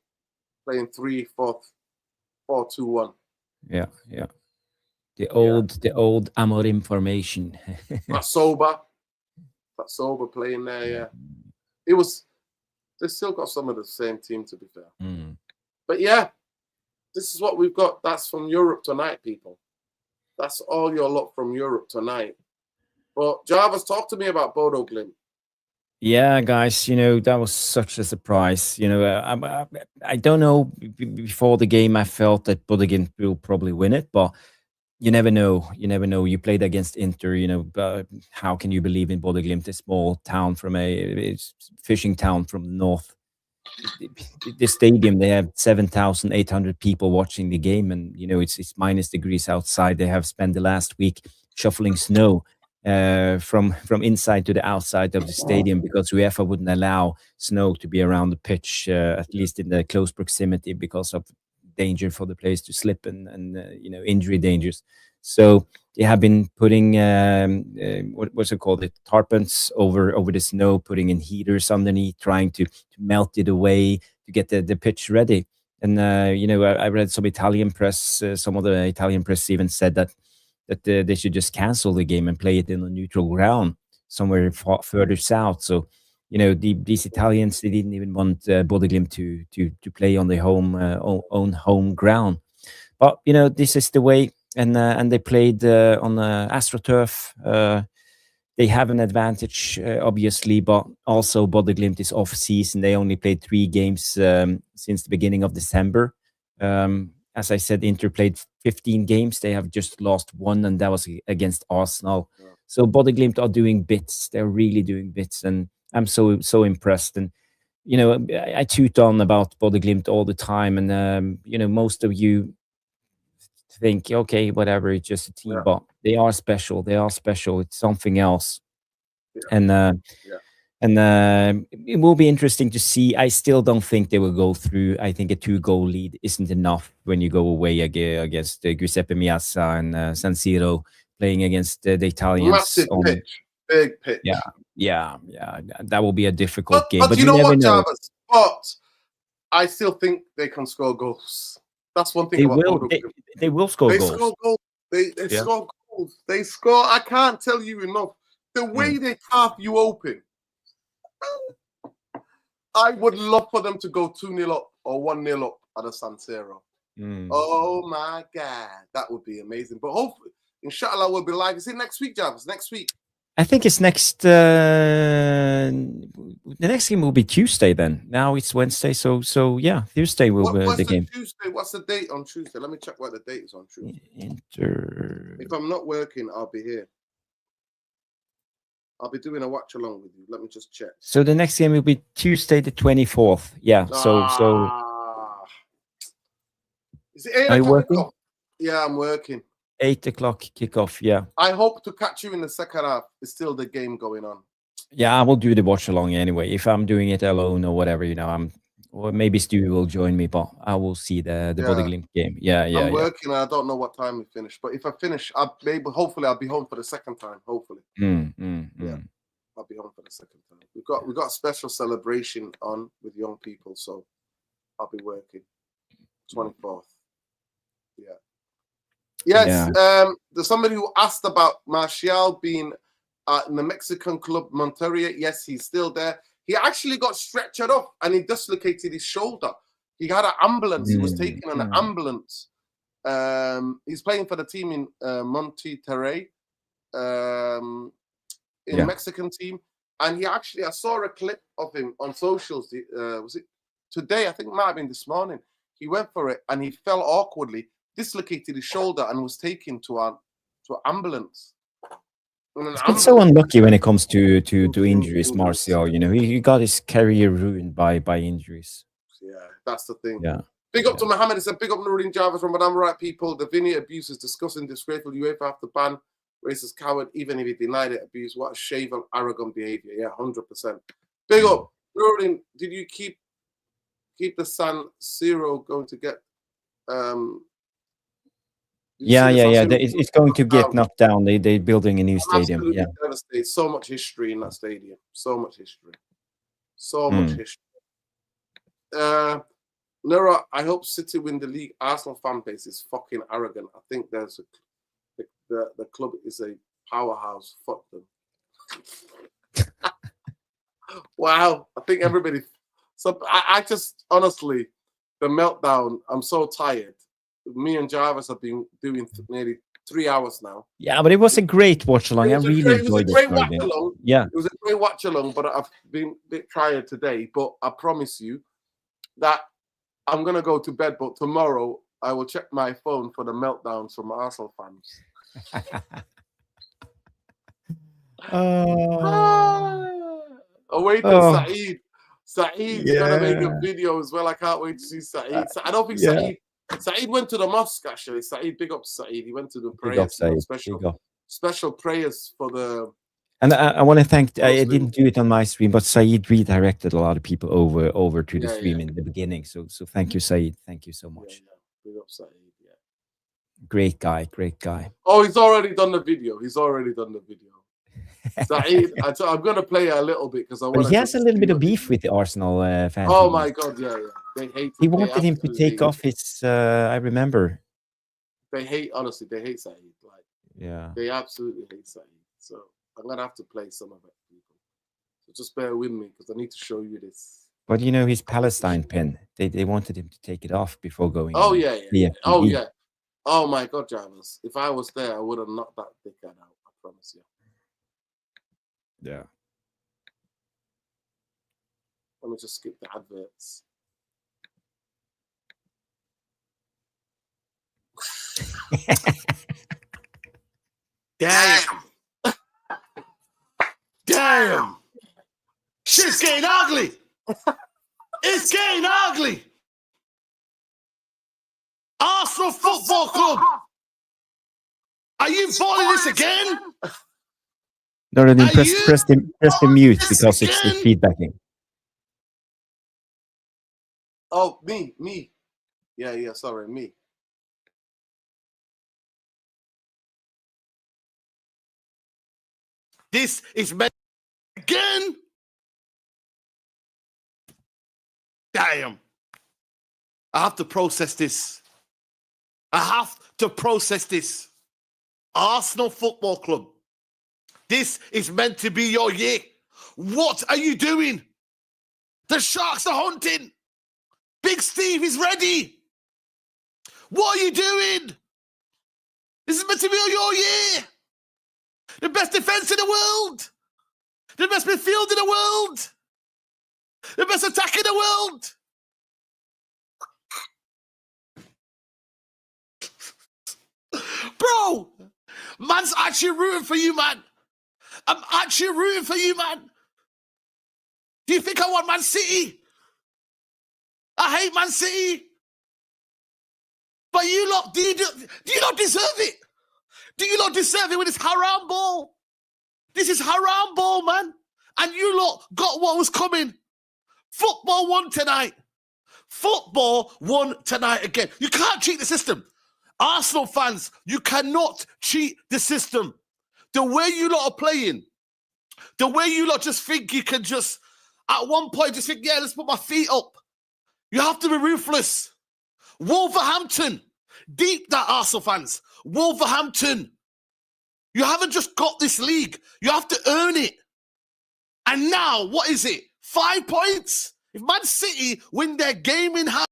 playing 3-4-2-1. Yeah. The old Amorim formation. That's sober playing there, yeah. They still got some of the same team, to be fair. But yeah, this is what we've got. That's from Europe tonight, people. That's all your lot from Europe tonight. But Jarvis, talk to me about Bodø Glimt. Yeah, guys, you know, that was such a surprise. You know, I don't know, before the game, I felt that Bodø Glimt will probably win it, but you never know. You played against Inter, you know, but how can you believe in Bodø Glimt, a small town from a fishing town from the north? The stadium, they have 7,800 people watching the game, and you know it's -degrees outside. They have spent the last week shuffling snow from inside to the outside of the stadium because UEFA wouldn't allow snow to be around the pitch, at least in the close proximity, because of danger for the players to slip and you know, injury dangers. So they have been putting what's it called, the tarpons over the snow, putting in heaters underneath, trying to melt it away to get the pitch ready. And you know, I read some Italian press, some of the Italian press even said that they should just cancel the game and play it in a neutral ground somewhere further south. So you know, these Italians, they didn't even want Bodø Glimt to play on their own home ground. But you know, this is the way. And they played on AstroTurf. They have an advantage, obviously, but also Bodø Glimt is off season. They only played 3 games since the beginning of December. As I said, Inter played 15 games. They have just lost 1, and that was against Arsenal. Yeah. So Bodø Glimt are doing bits. They're really doing bits, and I'm so impressed. And you know, I toot on about Bodø Glimt all the time, and you know, most of you think, okay, whatever, it's just a team, but they are special. It's something else. And it will be interesting to see. I still don't think they will go through. I think a 2-goal lead isn't enough when you go away against Giuseppe Meazza and San Siro, playing against the Italians. Massive pitch, big pitch. Yeah. That will be a difficult game. But you know what, Jarvis? But I still think they can score goals. That's one thing they will score goals. Score goals. They score goals. They score. I can't tell you enough. The way they carve you open. I would love for them to go 2-0 up or 1-0 up at a San Siro. Oh my God, that would be amazing. But hopefully, inshallah, we'll be live. Is it next week, Jarvis? Next week? I think it's next the next game will be Tuesday then. Now it's Wednesday, so yeah, Tuesday will be the game. Tuesday? What's the date on Tuesday? Let me check what the date is on Tuesday. Inter. If I'm not working, I'll be here. I'll be doing a watch along with you. Let me just check. So the next game will be Tuesday the 24th. Yeah. So is it 8 are you o'clock working? kickoff? Yeah, I'm working. 8 o'clock kickoff. Yeah. I hope to catch you in the second half. It's still the game going on. Yeah, I will do the watch along anyway. If I'm doing it alone or whatever, or maybe Stu will join me, but I will see the Bodø Glimt game. Yeah. I'm working and I don't know what time we finish. But if I finish, hopefully I'll be home for the second time. Hopefully. Yeah. I'll be home for the second time. We got a special celebration on with young people, so I'll be working 24th. Yeah. Yes. Yeah. There's somebody who asked about Martial being in the Mexican club Monterrey. Yes, he's still there. He actually got stretchered off and he dislocated his shoulder. He had an ambulance. He was taken on an ambulance. He's playing for the team in Monterrey. In Mexican team, and I saw a clip of him on socials. Was it today? I think it might have been this morning. He went for it and he fell awkwardly, dislocated his shoulder, and was taken to an ambulance. He's been so unlucky when it comes to injuries, Martial. He got his career ruined by injuries. Yeah, that's the thing. Yeah. Big up to Mohammed. He said, big up Norwegian Jarvis from Madame Right people. The Vini abuse is disgusting, disgraceful. UEFA have to ban racist coward, even if he denied it, abuse. What a shaven, arrogant behavior. Yeah, 100%. Big up. Norwegian, did you keep the San Siro going to get Yeah. It's going to get knocked down. They're building a new stadium. Absolutely devastated. So much history in that stadium. So much history. So much history. Nora, I hope City win the league. Arsenal fan base is fucking arrogant. I think there's the club is a powerhouse. Fuck them. Wow. I think everybody. So I just honestly, the meltdown. I'm so tired. Me and Jarvis have been doing nearly 3 hours now. Yeah, but it was a great watch along. I really enjoyed it. Yeah, it was a great watch along. But I've been a bit tired today. But I promise you that I'm gonna go to bed. But tomorrow I will check my phone for the meltdowns from Arsenal fans. Wait till Saeed. Saeed's gonna make a video as well. I can't wait to see Saeed. I don't think Saeed went to the mosque actually. Saeed, big up Saeed. He went to the prayers. Special prayers for the. And I want to thank. I didn't do it on my stream, but Saeed redirected a lot of people over to the stream in the beginning. So thank you, Saeed. Thank you so much. Big up Saeed. Yeah. Great guy. Oh, he's already done the video. Saeed, I'm going to play a little bit because I want. He has a little bit of beef with the Arsenal fans. Oh my God, yeah. They hate. He wanted him to take off his. I remember. They hate. Honestly, they hate Saeed. They absolutely hate Saeed. So I'm going to have to play some of it, people. So just bear with me because I need to show you this. But his Palestine pin. They wanted him to take it off before going. Oh yeah. Oh yeah. Oh my God, Jarvis. If I was there, I would have knocked that dickhead out. I promise you. Yeah. Let me just skip the adverts. Damn. Shit's getting ugly. It's getting ugly. Arsenal Football Club. Are you following this again? No, then press the mute because it's the feedbacking. Oh, me. Yeah, sorry, me. This is meant again. Damn. I have to process this. Arsenal Football Club. This is meant to be your year. What are you doing? The Sharks are hunting. Big Steve is ready. What are you doing? This is meant to be your year. The best defense in the world. The best midfield in the world. The best attack in the world. Bro, man's actually rooting for you, man. I'm actually rooting for you, man. Do you think I want Man City? I hate Man City. But you lot, do you not deserve it? Do you not deserve it with this haram ball? This is haram ball, man. And you lot got what was coming. Football won tonight. Football won tonight again. You can't cheat the system. Arsenal fans, you cannot cheat the system. The way you lot are playing, the way you lot just think you can just, at one point, just think, yeah, let's put my feet up. You have to be ruthless. Wolverhampton, deep that, Arsenal fans. Wolverhampton. You haven't just got this league. You have to earn it. And now, what is it? 5 points? If Man City win their game in hand.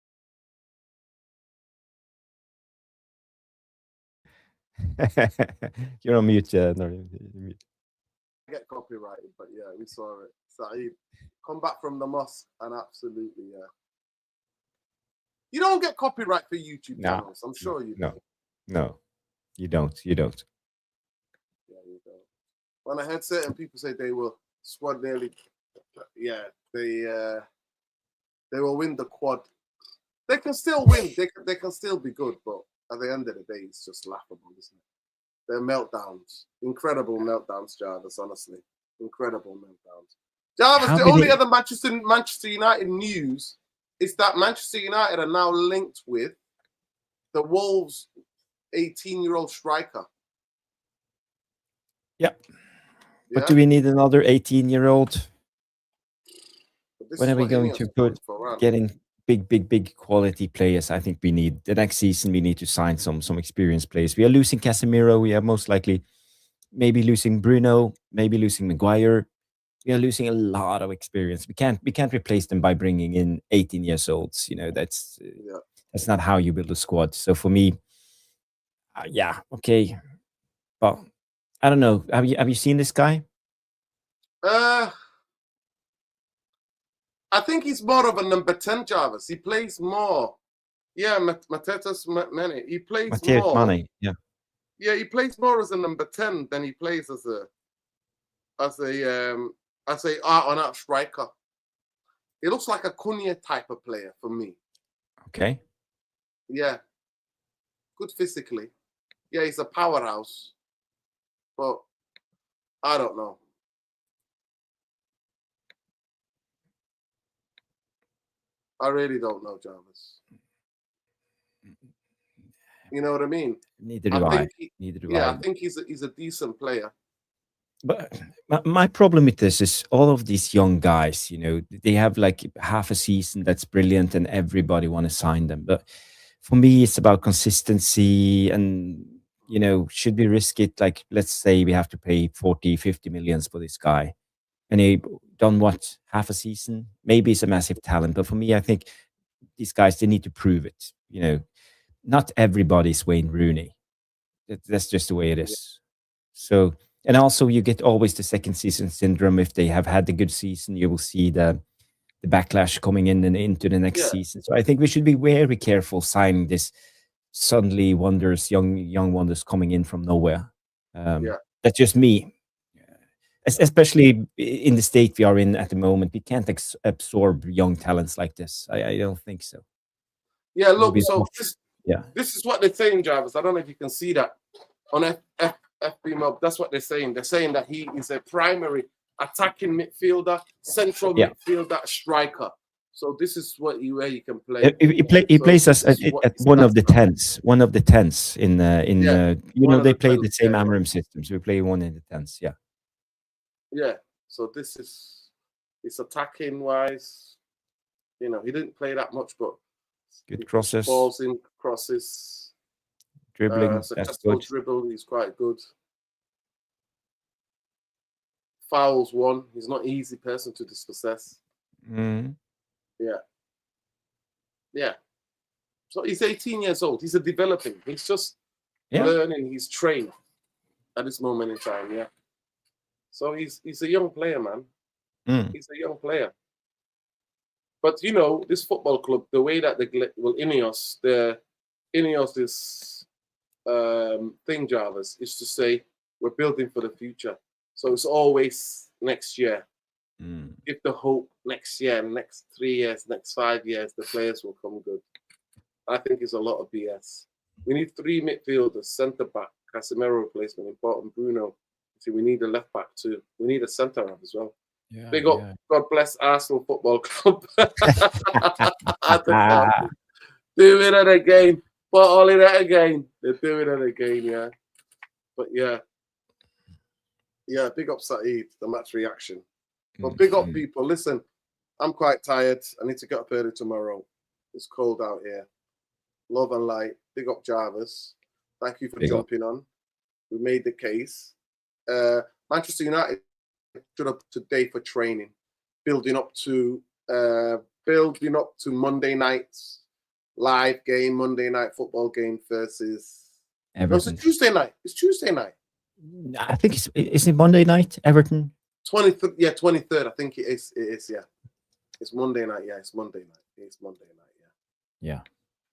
You're on mute, no, mute. Get copyrighted, but yeah, we saw it. Saeed, come back from the mosque and absolutely, yeah. You don't get copyright for YouTube channels. I'm sure you do. No, you don't. You don't. Yeah, you don't. When I heard certain people say they will squad nearly, yeah, they will win the quad. They can still win. They can still be good, but at the end of the day, it's just laughable, isn't it? They're meltdowns. Incredible meltdowns, Jarvis, honestly. Incredible meltdowns. Jarvis, the only other Manchester United news is that Manchester United are now linked with the Wolves 18-year-old striker. Yep. But do we need another 18-year-old? When are we going to put getting big quality players? I think we need the next season. We need to sign some experienced players. We are losing Casemiro. We are most likely maybe losing Bruno, maybe losing Maguire. We are losing a lot of experience. We can't replace them by bringing in 18 years olds. You know, that's not how you build a squad. So for me, yeah, okay, but I don't know. Have you seen this guy? I think he's more of a number 10, Jarvis. He plays more. Yeah, Mateus Mane. He plays more. Mane, yeah. Yeah, he plays more as a number 10 than he plays as a out-and-out striker. He looks like a Cunha type of player for me. Okay. Yeah. Good physically. Yeah, he's a powerhouse. But I don't know. I really don't know, Jarvis. You know what I mean? Neither do I. I think he's a decent player. But my problem with this is all of these young guys, you know, they have like half a season that's brilliant and everybody want to sign them. But for me, it's about consistency and, you know, should we risk it? Like, let's say we have to pay 40, 50 millions for this guy. And he done what? Half a season? Maybe it's a massive talent. But for me, I think these guys, they need to prove it. You know, not everybody's Wayne Rooney. That's just the way it is. So, and also you get always the second season syndrome. If they have had a good season, you will see the backlash coming in and into the next season. So I think we should be very careful signing this suddenly wonders, young wonders coming in from nowhere. That's just me. Especially in the state we are in at the moment, we can't absorb young talents like this. I don't think so. Yeah, look, so this is what they're saying, Jarvis. I don't know if you can see that on FB Mob. That's what they're saying. They're saying that he is a primary attacking midfielder, central midfielder, striker. So this is where you can play. He plays us at one of the tens. One of the tens in you know, they play the same Amram systems. We play one in the tens. Yeah. Yeah. So this is, it's attacking wise. You know, he didn't play that much, but good crosses, balls in crosses, dribbling. Successful dribble. He's quite good. Fouls won. He's not an easy person to dispossess. Yeah. So he's 18 years old. He's developing. He's just learning. He's trained at this moment in time. Yeah. So he's a young player, man. He's a young player. But you know, this football club, the way that Ineos, is thing, Jarvis, is to say we're building for the future. So it's always next year. Give the hope next year, next 3 years, next 5 years, the players will come good. I think it's a lot of BS. We need 3 midfielders, centre back, Casemiro replacement, important, Bruno. See, we need a left back too. We need a centre half as well. Yeah, Big up, God bless Arsenal Football Club. Doing it again. But all in it again. They're doing it again, yeah. But yeah. Yeah, big up Saeed, the match reaction. But big up people. Listen, I'm quite tired. I need to get up early tomorrow. It's cold out here. Love and light. Big up Jarvis. Thank you for jumping on. We made the case. Manchester United stood up today for training, building up to Monday night's live game, Monday night football game versus Everton. No, it's Tuesday night. It's Tuesday night. I think is it Monday night, Everton? 23rd, yeah, 23rd. I think it is. It is, yeah. It's Monday night. Yeah, it's Monday night. It's Monday night. Yeah.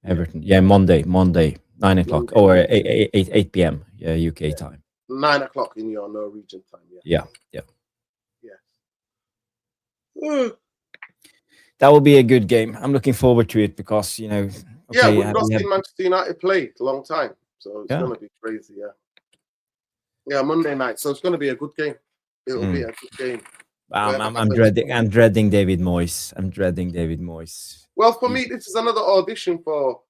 Everton. Yeah, Monday, 9 o'clock or 8 p.m. Yeah, UK time. 9 o'clock in your Norwegian time. Yeah. That will be a good game. I'm looking forward to it because we've not seen Manchester United play a long time, so it's gonna be crazy. Yeah, Monday night. So it's gonna be a good game. It'll be a good game. I'm dreading David Moyes. Well, for me, this is another audition for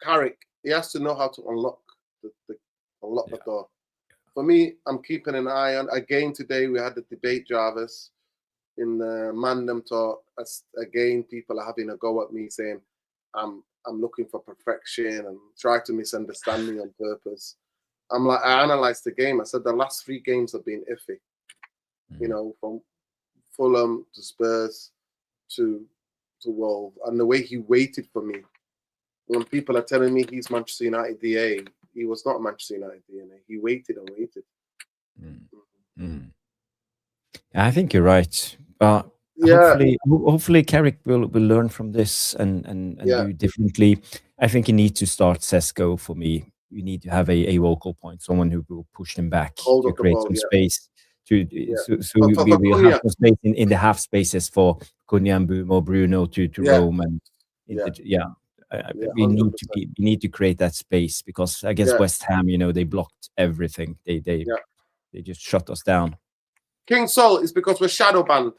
Carrick. He has to know how to unlock the door. For me, I'm keeping an eye on. Again today, we had the debate, Jarvis, in the Mandem talk. Again, people are having a go at me saying I'm looking for perfection and try to misunderstand me on purpose. I'm like, I analyzed the game. I said the last 3 games have been iffy. From Fulham to Spurs to Wolves, and the way he waited for me. When people are telling me he's Manchester United DA, he was not Manchester United DNA. He waited and waited. I think you're right. But hopefully Carrick will learn from this and do differently. I think you need to start Sesko for me. You need to have a vocal point, someone who will push them back to create some space. So we will have some space in the half spaces for Cunha and Bumo, Bruno to roam and we need to create that space because against West Ham, they blocked everything. They just shut us down. King Sol is because we're shadow banned.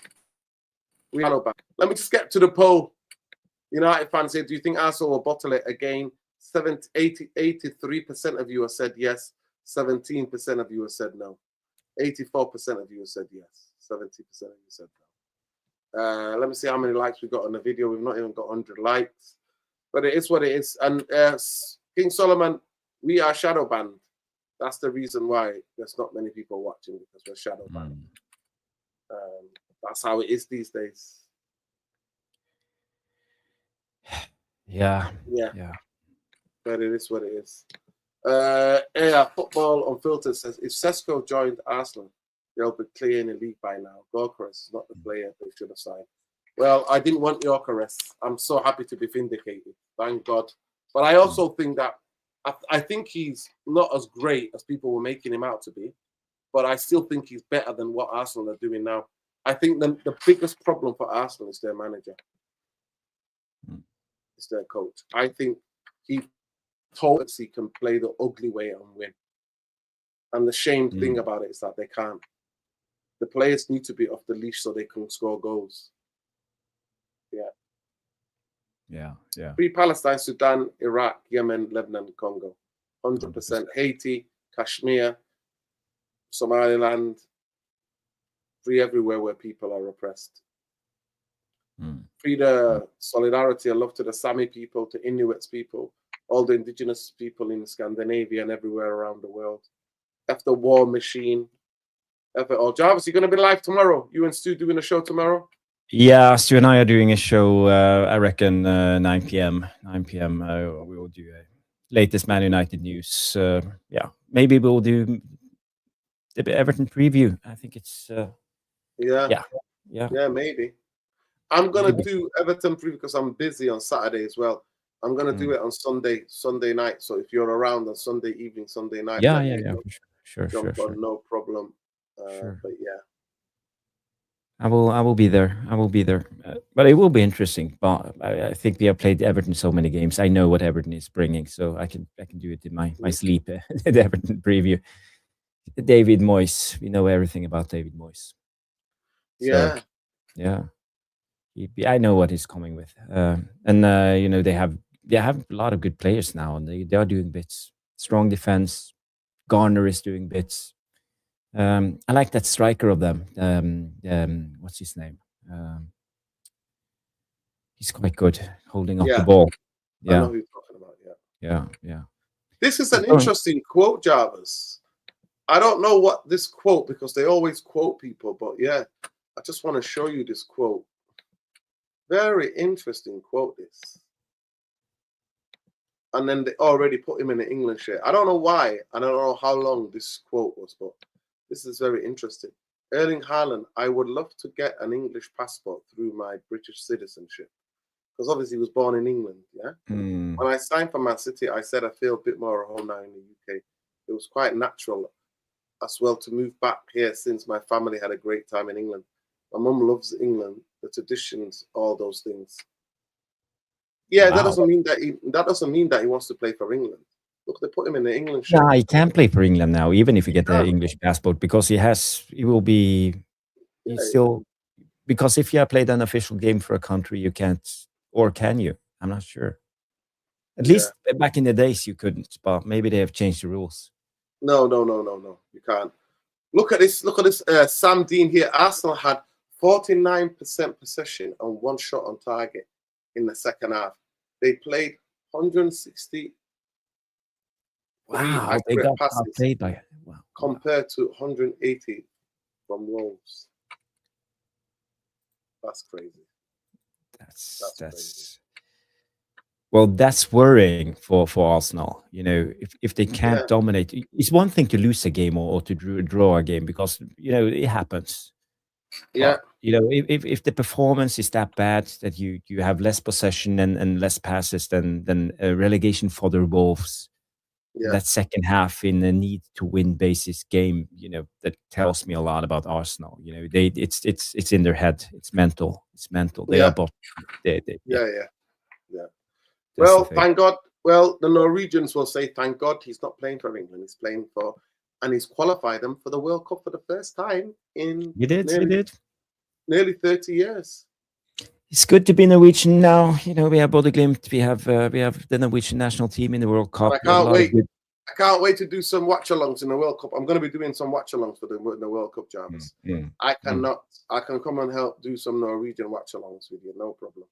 Let me just get to the poll. United fans say, do you think Arsenal will bottle it again? 83% of you have said yes. 17% of you have said no. 84% of you have said yes. 70% of you said no. Let me see how many likes we got on the video. We've not even got 100 likes. But it is what it is. And King Solomon, we are shadow banned. That's the reason why there's not many people watching, because we're shadow banned. That's how it is these days. Yeah. But it is what it is. Football Unfiltered says, if Sesko joined Arsenal, they'll be clear in the league by now. Gorkres is not the player they should have signed. Well, I didn't want Gyökeres. I'm so happy to be vindicated. Thank God. But I also think that I think he's not as great as people were making him out to be. But I still think he's better than what Arsenal are doing now. I think the biggest problem for Arsenal is their manager. It's their coach. I think he totally can play the ugly way and win. And the shame thing about it is that they can't. The players need to be off the leash so they can score goals. Yeah. Free Palestine, Sudan, Iraq, Yemen, Lebanon, Congo. 100%. Haiti, Kashmir, Somaliland. Free everywhere where people are oppressed. Free the solidarity and love to the Sami people, to Inuits people, all the indigenous people in Scandinavia and everywhere around the world. F the war machine. F it all. Jarvis, you're going to be live tomorrow. You and Stu doing a show tomorrow? Yeah, Stu and I are doing a show, I reckon 9 p.m. 9 p.m. We will do latest Man United news. Maybe we'll do the Everton preview. I think it's... Yeah, maybe. I'm gonna do Everton preview because I'm busy on Saturday as well. I'm gonna do it on Sunday night. So if you're around on Sunday evening, Sunday night, Yeah, let yeah, me yeah. know. Sure, Jump on, no problem. sure. But yeah. I will be there. I will be there. But it will be interesting. But I think we have played Everton so many games. I know what Everton is bringing, so I can do it in my sleep. The Everton preview. David Moyes. We know everything about David Moyes. So, Yeah. I know what he's coming with. And you know, they have a lot of good players now, and they are doing bits. Strong defense. Garner is doing bits. I like that striker of them. What's his name? He's quite good holding up the ball. I know Yeah, who you're talking about. yeah. This is an interesting quote, Jarvis. I don't know what this quote, because they always quote people, but yeah, I just want to show you this quote. Very interesting quote, this. And then they already put him in an England shirt. I don't know why. I don't know how long this quote was, but this is very interesting. Erling Haaland, I would love to get an English passport through my British citizenship. Because obviously he was born in England, yeah? When I signed for Man City, I said I feel a bit more at home now in the UK. It was quite natural as well to move back here since my family had a great time in England. My mum loves England, the traditions, all those things. Yeah, that doesn't mean that he wants to play for England. Look, they put him in the England shirt. No, he can play for England now, even if he get the English passport, because he will be. He's still, because if you have played an official game for a country, you can't, or can you? I'm not sure. At least back in the days you couldn't, but maybe they have changed the rules. No. You can't. Look at this. Sam Dean here. Arsenal had 49% possession and 1 shot on target in the second half. They played 160. Wow, they got outplayed by compared to 180 from Wolves. That's crazy. That's crazy. Well, that's worrying for Arsenal. You know, if they can't dominate, it's one thing to lose a game or to draw a game, because you know it happens. Yeah. But, you know, if the performance is that bad that you have less possession and less passes than a relegation fodder Wolves, that second half in a need to win basis game, you know, that tells me a lot about Arsenal. You know, it's in their head. It's mental. They are both. Yeah. Well, thank God. Well, the Norwegians will say, thank God he's not playing for England. He's playing for, and he's qualified them for the World Cup for the first time in nearly 30 years. It's good to be Norwegian now. You know, we have Bodø Glimt. We have the Norwegian national team in the World Cup. And I can't wait. I can't wait to do some watch-alongs in the World Cup. I'm going to be doing some watch-alongs for the World Cup, Jarvis. I can come and help do some Norwegian watch-alongs with you. No problem.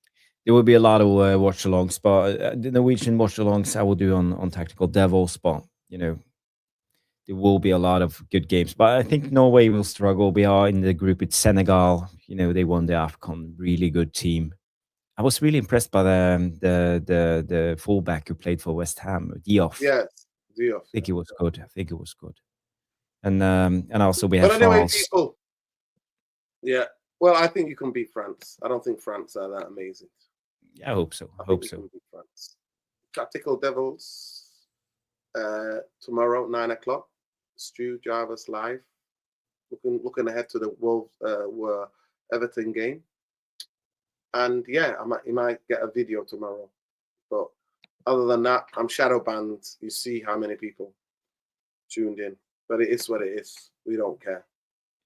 There will be a lot of watch-alongs, but the Norwegian watch-alongs I will do on Tactical Devils. But you know, there will be a lot of good games. But I think Norway will struggle. We are in the group with Senegal. You know, they won the AFCON. Really good team. I was really impressed by the fullback who played for West Ham, Diouf. Yes, Diouf. I think it was good. And also we have anyway, France. people. Yeah. Well, I think you can beat France. I don't think France are that amazing. Yeah, I hope so. I hope so. Tactical Devils tomorrow 9 o'clock. Stu Jarvis live. Looking ahead to the Wolves Everton game. And yeah, you might get a video tomorrow. But other than that, I'm shadow banned. You see how many people tuned in. But it is what it is. We don't care.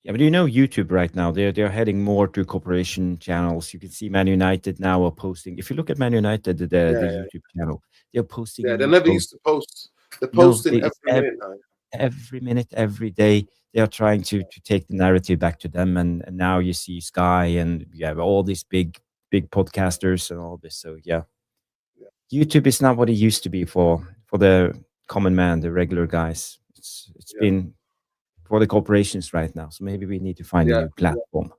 Yeah, but you know, YouTube right now, they're heading more to cooperation channels. You can see Man United now are posting. If you look at Man United, the YouTube channel, they're posting. Yeah, they never used to post. They're posting every minute now. Every minute, every day, they are trying to take the narrative back to them. And now you see Sky, and you have all these big podcasters and all this. So yeah, YouTube is not what it used to be for the common man, the regular guys. It's been for the corporations right now. So maybe we need to find a new platform.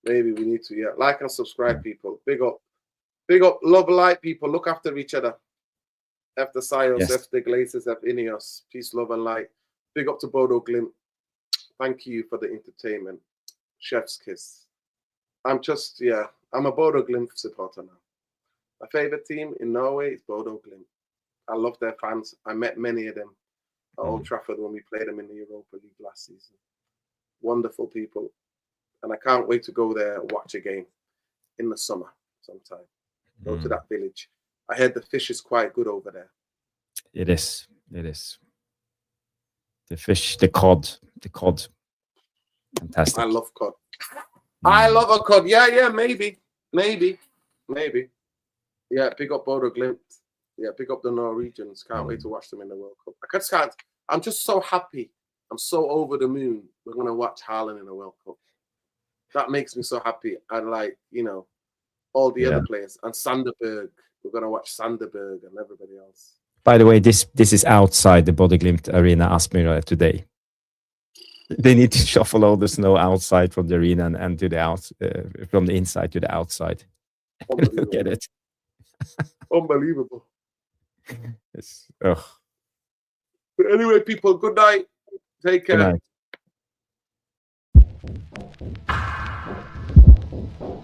Maybe we need to, like and subscribe, people. Big up, love, light, people. Look after each other. F the Sios, F the Glazers, F Ineos. Peace, love, and light. Big up to Bodø Glimt. Thank you for the entertainment. Chef's kiss. I'm just, I'm a Bodø Glimt supporter now. My favorite team in Norway is Bodø Glimt. I love their fans. I met many of them at Old Trafford when we played them in the Europa League last season. Wonderful people. And I can't wait to go there and watch a game in the summer sometime. Go to that village. I heard the fish is quite good over there. It is. It is. The fish, the cod. Fantastic. I love cod. I love a cod. Yeah, maybe. Yeah, pick up Bodø Glimt. Yeah, pick up the Norwegians. Can't wait to watch them in the World Cup. I'm just so happy. I'm so over the moon. We're going to watch Haaland in the World Cup. That makes me so happy. And like, you know, all the other players. And Sanderberg. We're going to watch Sanderberg and everybody else. By the way, this is outside the Bodø Glimt Arena Aspmyra today. They need to shuffle all the snow outside from the arena and to the from the inside to the outside. Get it? Unbelievable. It's, But anyway, people, good night. Take care. Good night.